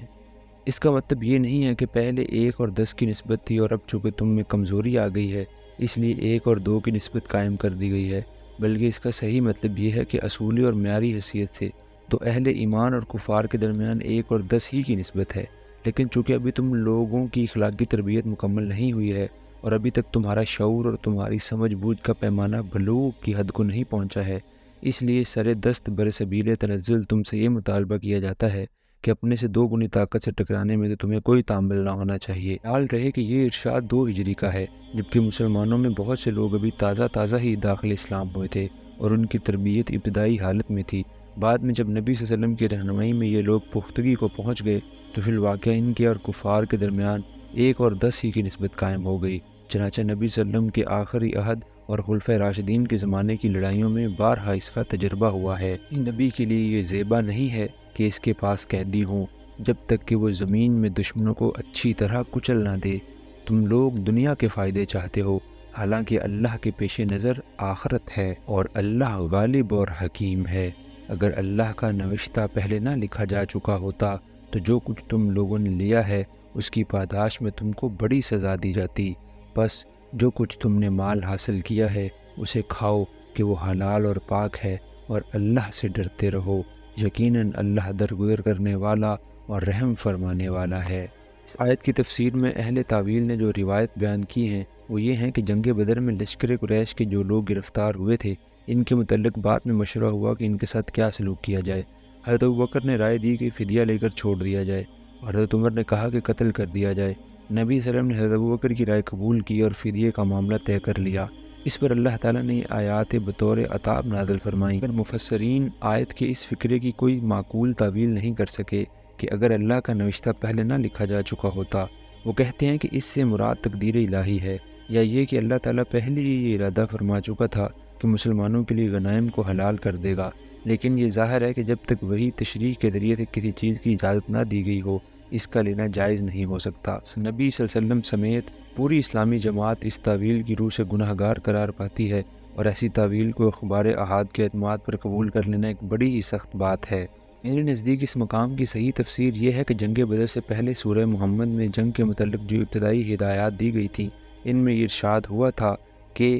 اس کا مطلب یہ نہیں ہے کہ پہلے 1 اور 10 کی نسبت تھی اور اب چونکہ تم میں کمزوری آ گئی ہے اس لیے 1 اور 2 کی نسبت قائم کر دی گئی ہے، بلکہ اس کا صحیح مطلب یہ ہے کہ اصولی اور معیاری حیثیت سے تو اہل ایمان اور کفار کے درمیان 1 اور 10 ہی کی نسبت ہے، لیکن چونکہ ابھی تم لوگوں کی اخلاقی تربیت مکمل نہیں ہوئی ہے اور ابھی تک تمہارا شعور اور تمہاری سمجھ بوجھ کا پیمانہ بلوغ کی حد کو نہیں پہنچا ہے، اس لیے سر دست برسبیل تنزل تم سے یہ مطالبہ کیا جاتا ہے کہ اپنے سے 2 گنی طاقت سے ٹکرانے میں تو تمہیں کوئی تامل نہ ہونا چاہیے۔ خیال رہے کہ یہ ارشاد 2 ہجری کا ہے، جبکہ مسلمانوں میں بہت سے لوگ ابھی تازہ ہی داخل اسلام ہوئے تھے اور ان کی تربیت ابتدائی حالت میں تھی۔ بعد میں جب نبی صلی اللہ علیہ وسلم کی رہنمائی میں یہ لوگ پختگی کو پہنچ گئے تو فی الواقع ان کے اور کفار کے درمیان 1 اور 10 ہی کی نسبت قائم ہو گئی۔ چنانچہ نبی صلی اللہ علیہ وسلم کے آخری عہد اور خلفۂ راشدین کے زمانے کی لڑائیوں میں بارہا اس کا تجربہ ہوا ہے۔ نبی کے لیے یہ زیبا نہیں ہے کہ اس کے پاس قیدی ہوں جب تک کہ وہ زمین میں دشمنوں کو اچھی طرح کچل نہ دے۔ تم لوگ دنیا کے فائدے چاہتے ہو، حالانکہ اللہ کے پیش نظر آخرت ہے اور اللہ غالب اور حکیم ہے۔ اگر اللہ کا نوشتہ پہلے نہ لکھا جا چکا ہوتا تو جو کچھ تم لوگوں نے لیا ہے اس کی پاداش میں تم کو بڑی سزا دی جاتی، بس جو کچھ تم نے مال حاصل کیا ہے اسے کھاؤ کہ وہ حلال اور پاک ہے، اور اللہ سے ڈرتے رہو، یقیناً اللہ درگزر کرنے والا اور رحم فرمانے والا ہے۔ اس آیت کی تفسیر میں اہل تاویل نے جو روایت بیان کی ہیں وہ یہ ہیں کہ جنگ بدر میں لشکر قریش کے جو لوگ گرفتار ہوئے تھے ان کے متعلق بعد میں مشورہ ہوا کہ ان کے ساتھ کیا سلوک کیا جائے۔ حضرت ابوبکر نے رائے دی کہ فدیہ لے کر چھوڑ دیا جائے، اور حضرت عمر نے کہا کہ قتل کر دیا جائے۔ نبی صلی اللہ علیہ وسلم نے حضرت ابوبکر کی رائے قبول کی اور فدیے کا معاملہ طے کر لیا۔ اس پر اللہ تعالیٰ نے آیات بطور عتاب نازل فرمائیں، مگر مفسرین آیت کے اس فکرے کی کوئی معقول تعویل نہیں کر سکے کہ اگر اللہ کا نوشتہ پہلے نہ لکھا جا چکا ہوتا۔ وہ کہتے ہیں کہ اس سے مراد تقدیر الہی ہے، یا یہ کہ اللہ تعالیٰ پہلے ہی یہ ارادہ فرما چکا تھا کہ مسلمانوں کے لیے غنائم کو حلال کر دے گا، لیکن یہ ظاہر ہے کہ جب تک وہی تشریح کے ذریعے سے کسی چیز کی اجازت نہ دی گئی ہو اس کا لینا جائز نہیں ہو سکتا۔ نبی صلی اللہ علیہ وسلم سمیت پوری اسلامی جماعت اس تعویل کی روح سے گناہ گار قرار پاتی ہے، اور ایسی تعویل کو اخبار احاد کے اعتماد پر قبول کر لینا ایک بڑی ہی سخت بات ہے۔ میرے نزدیک اس مقام کی صحیح تفسیر یہ ہے کہ جنگ بدر سے پہلے سورہ محمد میں جنگ کے متعلق جو ابتدائی ہدایات دی گئی تھیں ان میں یہ ارشاد ہوا تھا کہ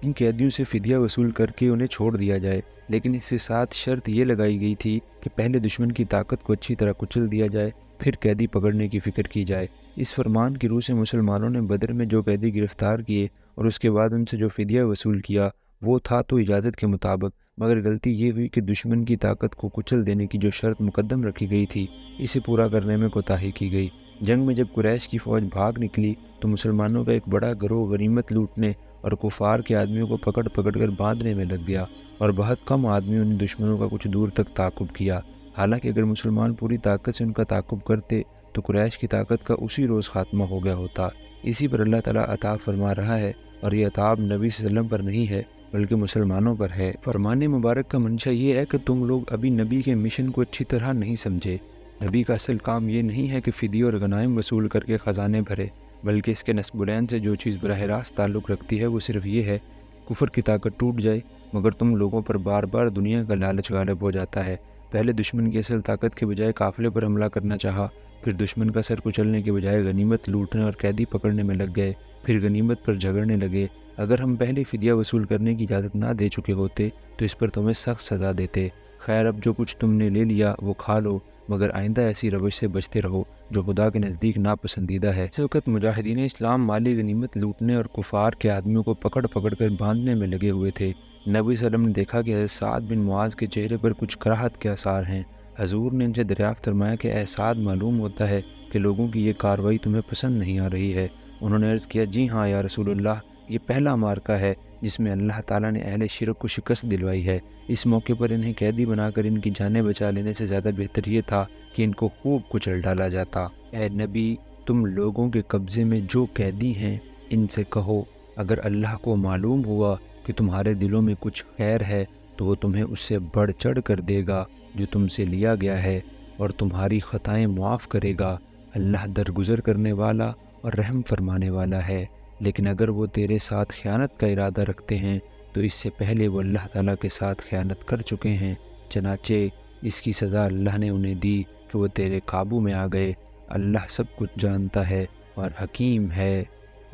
ان قیدیوں سے فدیہ وصول کر کے انہیں چھوڑ دیا جائے، لیکن اس کے ساتھ شرط یہ لگائی گئی تھی کہ پہلے دشمن کی طاقت کو اچھی طرح کچل دیا جائے، پھر قیدی پکڑنے کی فکر کی جائے۔ اس فرمان کی روح سے مسلمانوں نے بدر میں جو قیدی گرفتار کیے اور اس کے بعد ان سے جو فدیہ وصول کیا وہ تھا تو اجازت کے مطابق، مگر غلطی یہ ہوئی کہ دشمن کی طاقت کو کچل دینے کی جو شرط مقدم رکھی گئی تھی اسے پورا کرنے میں کوتاہی کی گئی۔ جنگ میں جب قریش کی فوج بھاگ نکلی تو مسلمانوں کا ایک بڑا گروہ غنیمت لوٹنے اور کفار کے آدمیوں کو پکڑ کر باندھنے میں لگ گیا، اور بہت کم آدمیوں نے دشمنوں کا کچھ دور تک تعاقب کیا۔ حالانکہ اگر مسلمان پوری طاقت سے ان کا تعاقب کرتے تو قریش کی طاقت کا اسی روز خاتمہ ہو گیا ہوتا۔ اسی پر اللہ تعالیٰ عطاب فرما رہا ہے، اور یہ عطاب نبی صلی اللہ علیہ وسلم پر نہیں ہے بلکہ مسلمانوں پر ہے۔ فرمان مبارک کا منشا یہ ہے کہ تم لوگ ابھی نبی کے مشن کو اچھی طرح نہیں سمجھے۔ نبی کا اصل کام یہ نہیں ہے کہ فدیہ اور غنائم وصول کر کے خزانے بھرے، بلکہ اس کے نسب العین سے جو چیز براہ راست تعلق رکھتی ہے وہ صرف یہ ہے کفر کی طاقت ٹوٹ جائے، مگر تم لوگوں پر بار بار دنیا کا لالچ غالب ہو جاتا ہے۔ پہلے دشمن کی اصل طاقت کے بجائے قافلے پر حملہ کرنا چاہا، پھر دشمن کا سر کچلنے کے بجائے غنیمت لوٹنے اور قیدی پکڑنے میں لگ گئے، پھر غنیمت پر جھگڑنے لگے۔ اگر ہم پہلے فدیہ وصول کرنے کی اجازت نہ دے چکے ہوتے تو اس پر تمہیں سخت سزا دیتے۔ خیر، اب جو کچھ تم نے لے لیا وہ کھا لو، مگر آئندہ ایسی روش سے بچتے رہو جو خدا کے نزدیک ناپسندیدہ ہے۔ اس وقت مجاہدین اسلام مالی غنیمت لوٹنے اور کفار کے آدمیوں کو پکڑ پکڑ کر باندھنے میں لگے ہوئے تھے۔ نبی صلی اللہ علیہ وسلم نے دیکھا کہ حضرت سعد بن معاذ کے چہرے پر کچھ کراہت کے آثار ہیں۔ حضور نے ان سے دریافت فرمایا کہ اے سعد، معلوم ہوتا ہے کہ لوگوں کی یہ کارروائی تمہیں پسند نہیں آ رہی ہے۔ انہوں نے عرض کیا، جی ہاں یا رسول اللہ، یہ پہلا معرکہ ہے جس میں اللہ تعالیٰ نے اہل شرک کو شکست دلوائی ہے۔ اس موقع پر انہیں قیدی بنا کر ان کی جانیں بچا لینے سے زیادہ بہتر یہ تھا کہ ان کو خوب کچل ڈالا جاتا۔ اے نبی، تم لوگوں کے قبضے میں جو قیدی ہیں ان سے کہو، اگر اللہ کو معلوم ہوا کہ تمہارے دلوں میں کچھ خیر ہے تو وہ تمہیں اس سے بڑھ چڑھ کر دے گا جو تم سے لیا گیا ہے، اور تمہاری خطائیں معاف کرے گا۔ اللہ درگزر کرنے والا اور رحم فرمانے والا ہے۔ لیکن اگر وہ تیرے ساتھ خیانت کا ارادہ رکھتے ہیں تو اس سے پہلے وہ اللہ تعالیٰ کے ساتھ خیانت کر چکے ہیں، چنانچہ اس کی سزا اللہ نے انہیں دی کہ وہ تیرے قابو میں آ گئے۔ اللہ سب کچھ جانتا ہے اور حکیم ہے۔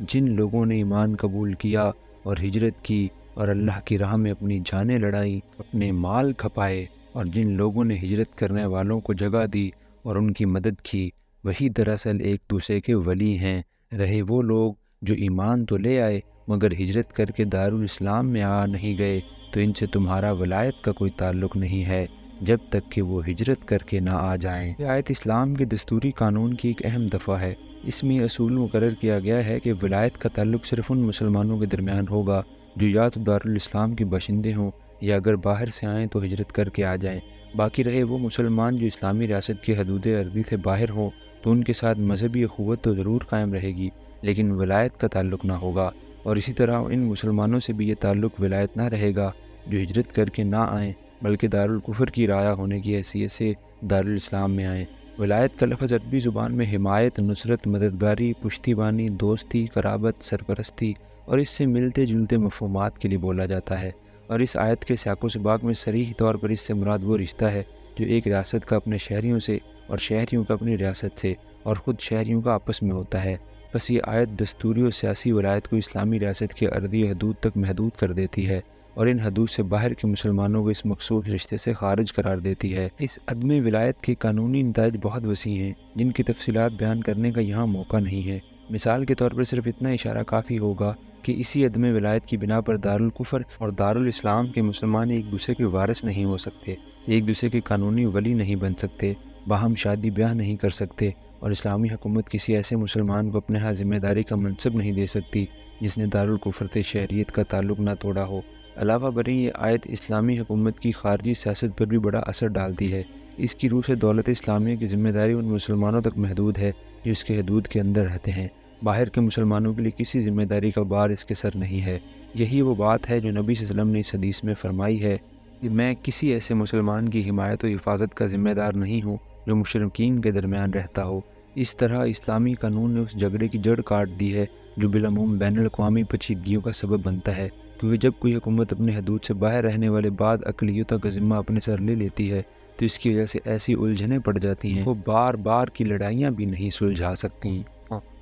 جن لوگوں نے ایمان قبول کیا اور ہجرت کی اور اللہ کی راہ میں اپنی جانیں لڑائیں، اپنے مال کھپائے، اور جن لوگوں نے ہجرت کرنے والوں کو جگہ دی اور ان کی مدد کی، وہی دراصل ایک دوسرے کے ولی ہیں۔ رہے وہ لوگ جو ایمان تو لے آئے مگر ہجرت کر کے دارالاسلام میں آ نہیں گئے، تو ان سے تمہارا ولایت کا کوئی تعلق نہیں ہے جب تک کہ وہ ہجرت کر کے نہ آ جائیں۔ یہ آیت اسلام کے دستوری قانون کی ایک اہم دفعہ ہے۔ اس میں اصول مقرر کیا گیا ہے کہ ولایت کا تعلق صرف ان مسلمانوں کے درمیان ہوگا جو یا تو دارالاسلام کے باشندے ہوں یا اگر باہر سے آئیں تو ہجرت کر کے آ جائیں۔ باقی رہے وہ مسلمان جو اسلامی ریاست کی حدود ارضی سے باہر ہوں تو ان کے ساتھ مذہبی اخوت تو ضرور قائم رہے گی لیکن ولایت کا تعلق نہ ہوگا، اور اسی طرح ان مسلمانوں سے بھی یہ تعلق ولایت نہ رہے گا جو ہجرت کر کے نہ آئیں بلکہ دارالکفر کی رعایا ہونے کی حیثیت سے دارالاسلام میں آئیں۔ ولایت کا لفظ عربی زبان میں حمایت، نصرت، مددگاری، پشتیبانی، دوستی، قرابت، سرپرستی اور اس سے ملتے جلتے مفہومات کے لیے بولا جاتا ہے، اور اس آیت کے سیاق و سباق میں صریح طور پر اس سے مراد وہ رشتہ ہے جو ایک ریاست کا اپنے شہریوں سے اور شہریوں کا اپنی ریاست سے اور خود شہریوں کا آپس میں ہوتا ہے۔ بس یہ آیت دستوری اور سیاسی ولایت کو اسلامی ریاست کے ارضی حدود تک محدود کر دیتی ہے اور ان حدود سے باہر کے مسلمانوں کو اس مخصوص رشتے سے خارج قرار دیتی ہے۔ اس عدم ولایت کے قانونی نتائج بہت وسیع ہیں جن کی تفصیلات بیان کرنے کا یہاں موقع نہیں ہے۔ مثال کے طور پر صرف اتنا اشارہ کافی ہوگا کہ اسی عدم ولایت کی بنا پر دارالکفر اور دارالاسلام کے مسلمان ایک دوسرے کے وارث نہیں ہو سکتے، ایک دوسرے کے قانونی ولی نہیں بن سکتے، باہم شادی بیاہ نہیں کر سکتے، اور اسلامی حکومت کسی ایسے مسلمان کو اپنے ہاں ذمہ داری کا منصب نہیں دے سکتی جس نے دارالکفر سے شہریت کا تعلق نہ توڑا ہو۔ علاوہ بریں یہ آیت اسلامی حکومت کی خارجی سیاست پر بھی بڑا اثر ڈالتی ہے۔ اس کی روح سے دولت اسلامیہ کی ذمہ داری ان مسلمانوں تک محدود ہے جو اس کے حدود کے اندر رہتے ہیں۔ باہر کے مسلمانوں کے لیے کسی ذمہ داری کا بار اس کے سر نہیں ہے۔ یہی وہ بات ہے جو نبی صلی اللہ علیہ وسلم نے اس حدیث میں فرمائی ہے کہ میں کسی ایسے مسلمان کی حمایت و حفاظت کا ذمہ دار نہیں ہوں جو مشرکین کے درمیان رہتا ہو۔ اس طرح اسلامی قانون نے اس جھگڑے کی جڑ کاٹ دی ہے جو بالعموم بین الاقوامی پیچیدگیوں کا سبب بنتا ہے، کیونکہ جب کوئی حکومت اپنے حدود سے باہر رہنے والے بعض اقلیتوں کا ذمہ اپنے سر لے لیتی ہے تو اس کی وجہ سے ایسی الجھنیں پڑ جاتی ہیں وہ بار بار کی لڑائیاں بھی نہیں سلجھا سکتی۔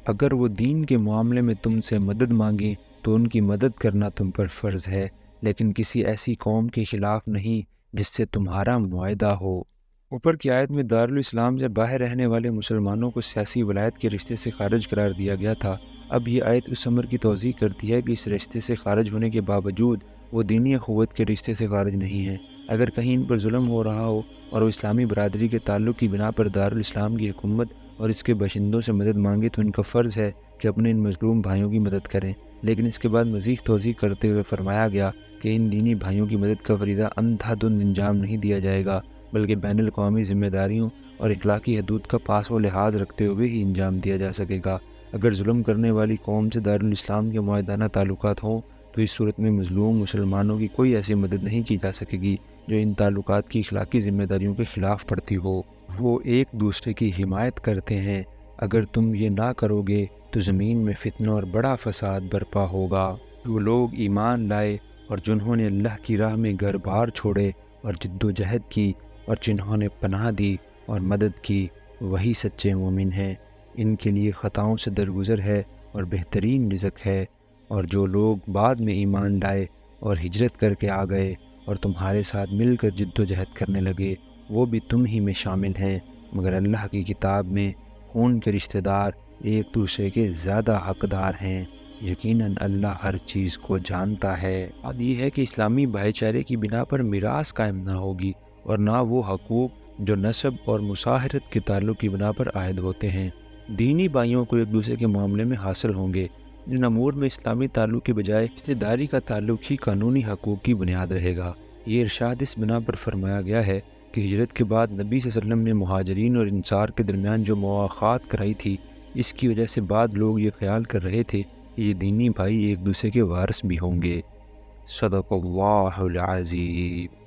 اگر وہ دین کے معاملے میں تم سے مدد مانگیں تو ان کی مدد کرنا تم پر فرض ہے، لیکن کسی ایسی قوم کے خلاف نہیں جس سے تمہارا معاہدہ ہو۔ اوپر کی آیت میں دارالاسلام سے باہر رہنے والے مسلمانوں کو سیاسی ولایت کے رشتے سے خارج قرار دیا گیا تھا۔ اب یہ آیت اس امر کی توضیح کرتی ہے کہ اس رشتے سے خارج ہونے کے باوجود وہ دینی اخوت کے رشتے سے خارج نہیں ہیں۔ اگر کہیں ان پر ظلم ہو رہا ہو اور وہ اسلامی برادری کے تعلق کی بنا پر دارالاسلام کی حکومت اور اس کے باشندوں سے مدد مانگے تو ان کا فرض ہے کہ اپنے ان مظلوم بھائیوں کی مدد کریں، لیکن اس کے بعد مزید توضیح کرتے ہوئے فرمایا گیا کہ ان دینی بھائیوں کی مدد کا فریضہ اندھا دھند انجام نہیں دیا جائے گا بلکہ بین الاقوامی ذمہ داریوں اور اخلاقی حدود کا پاس و لحاظ رکھتے ہوئے ہی انجام دیا جا سکے گا۔ اگر ظلم کرنے والی قوم سے دارالاسلام کے معاہدانہ تعلقات ہوں تو اس صورت میں مظلوم مسلمانوں کی کوئی ایسی مدد نہیں کی جا سکے گی جو ان تعلقات کی اخلاقی ذمہ داریوں کے خلاف پڑتی ہو۔ وہ ایک دوسرے کی حمایت کرتے ہیں۔ اگر تم یہ نہ کرو گے تو زمین میں فتنہ اور بڑا فساد برپا ہوگا۔ جو لوگ ایمان لائے اور جنہوں نے اللہ کی راہ میں گھر بار چھوڑے اور جد و جہد کی اور جنہوں نے پناہ دی اور مدد کی، وہی سچے مومن ہیں۔ ان کے لیے خطاؤں سے درگزر ہے اور بہترین رزق ہے۔ اور جو لوگ بعد میں ایمان لائے اور ہجرت کر کے آ گئے اور تمہارے ساتھ مل کر جد و جہد کرنے لگے، وہ بھی تم ہی میں شامل ہیں، مگر اللہ کی کتاب میں خون کے رشتہ دار ایک دوسرے کے زیادہ حقدار ہیں۔ یقیناً اللہ ہر چیز کو جانتا ہے۔ بات یہ ہے کہ اسلامی بھائی چارے کی بنا پر میراث قائم نہ ہوگی اور نہ وہ حقوق جو نسب اور مصاہرت کے تعلق کی بنا پر عائد ہوتے ہیں۔ دینی بھائیوں کو ایک دوسرے کے معاملے میں حاصل ہوں گے۔ جن امور میں اسلامی تعلق کے بجائے رشتہ داری کا تعلق ہی قانونی حقوق کی بنیاد رہے گا۔ یہ ارشاد اس بنا پر فرمایا گیا ہے کہ ہجرت کے بعد نبی صلی اللہ علیہ وسلم نے مہاجرین اور انصار کے درمیان جو مواخات کرائی تھی، اس کی وجہ سے بعد لوگ یہ خیال کر رہے تھے کہ یہ دینی بھائی ایک دوسرے کے وارث بھی ہوں گے۔ صدق اللہ العظیم۔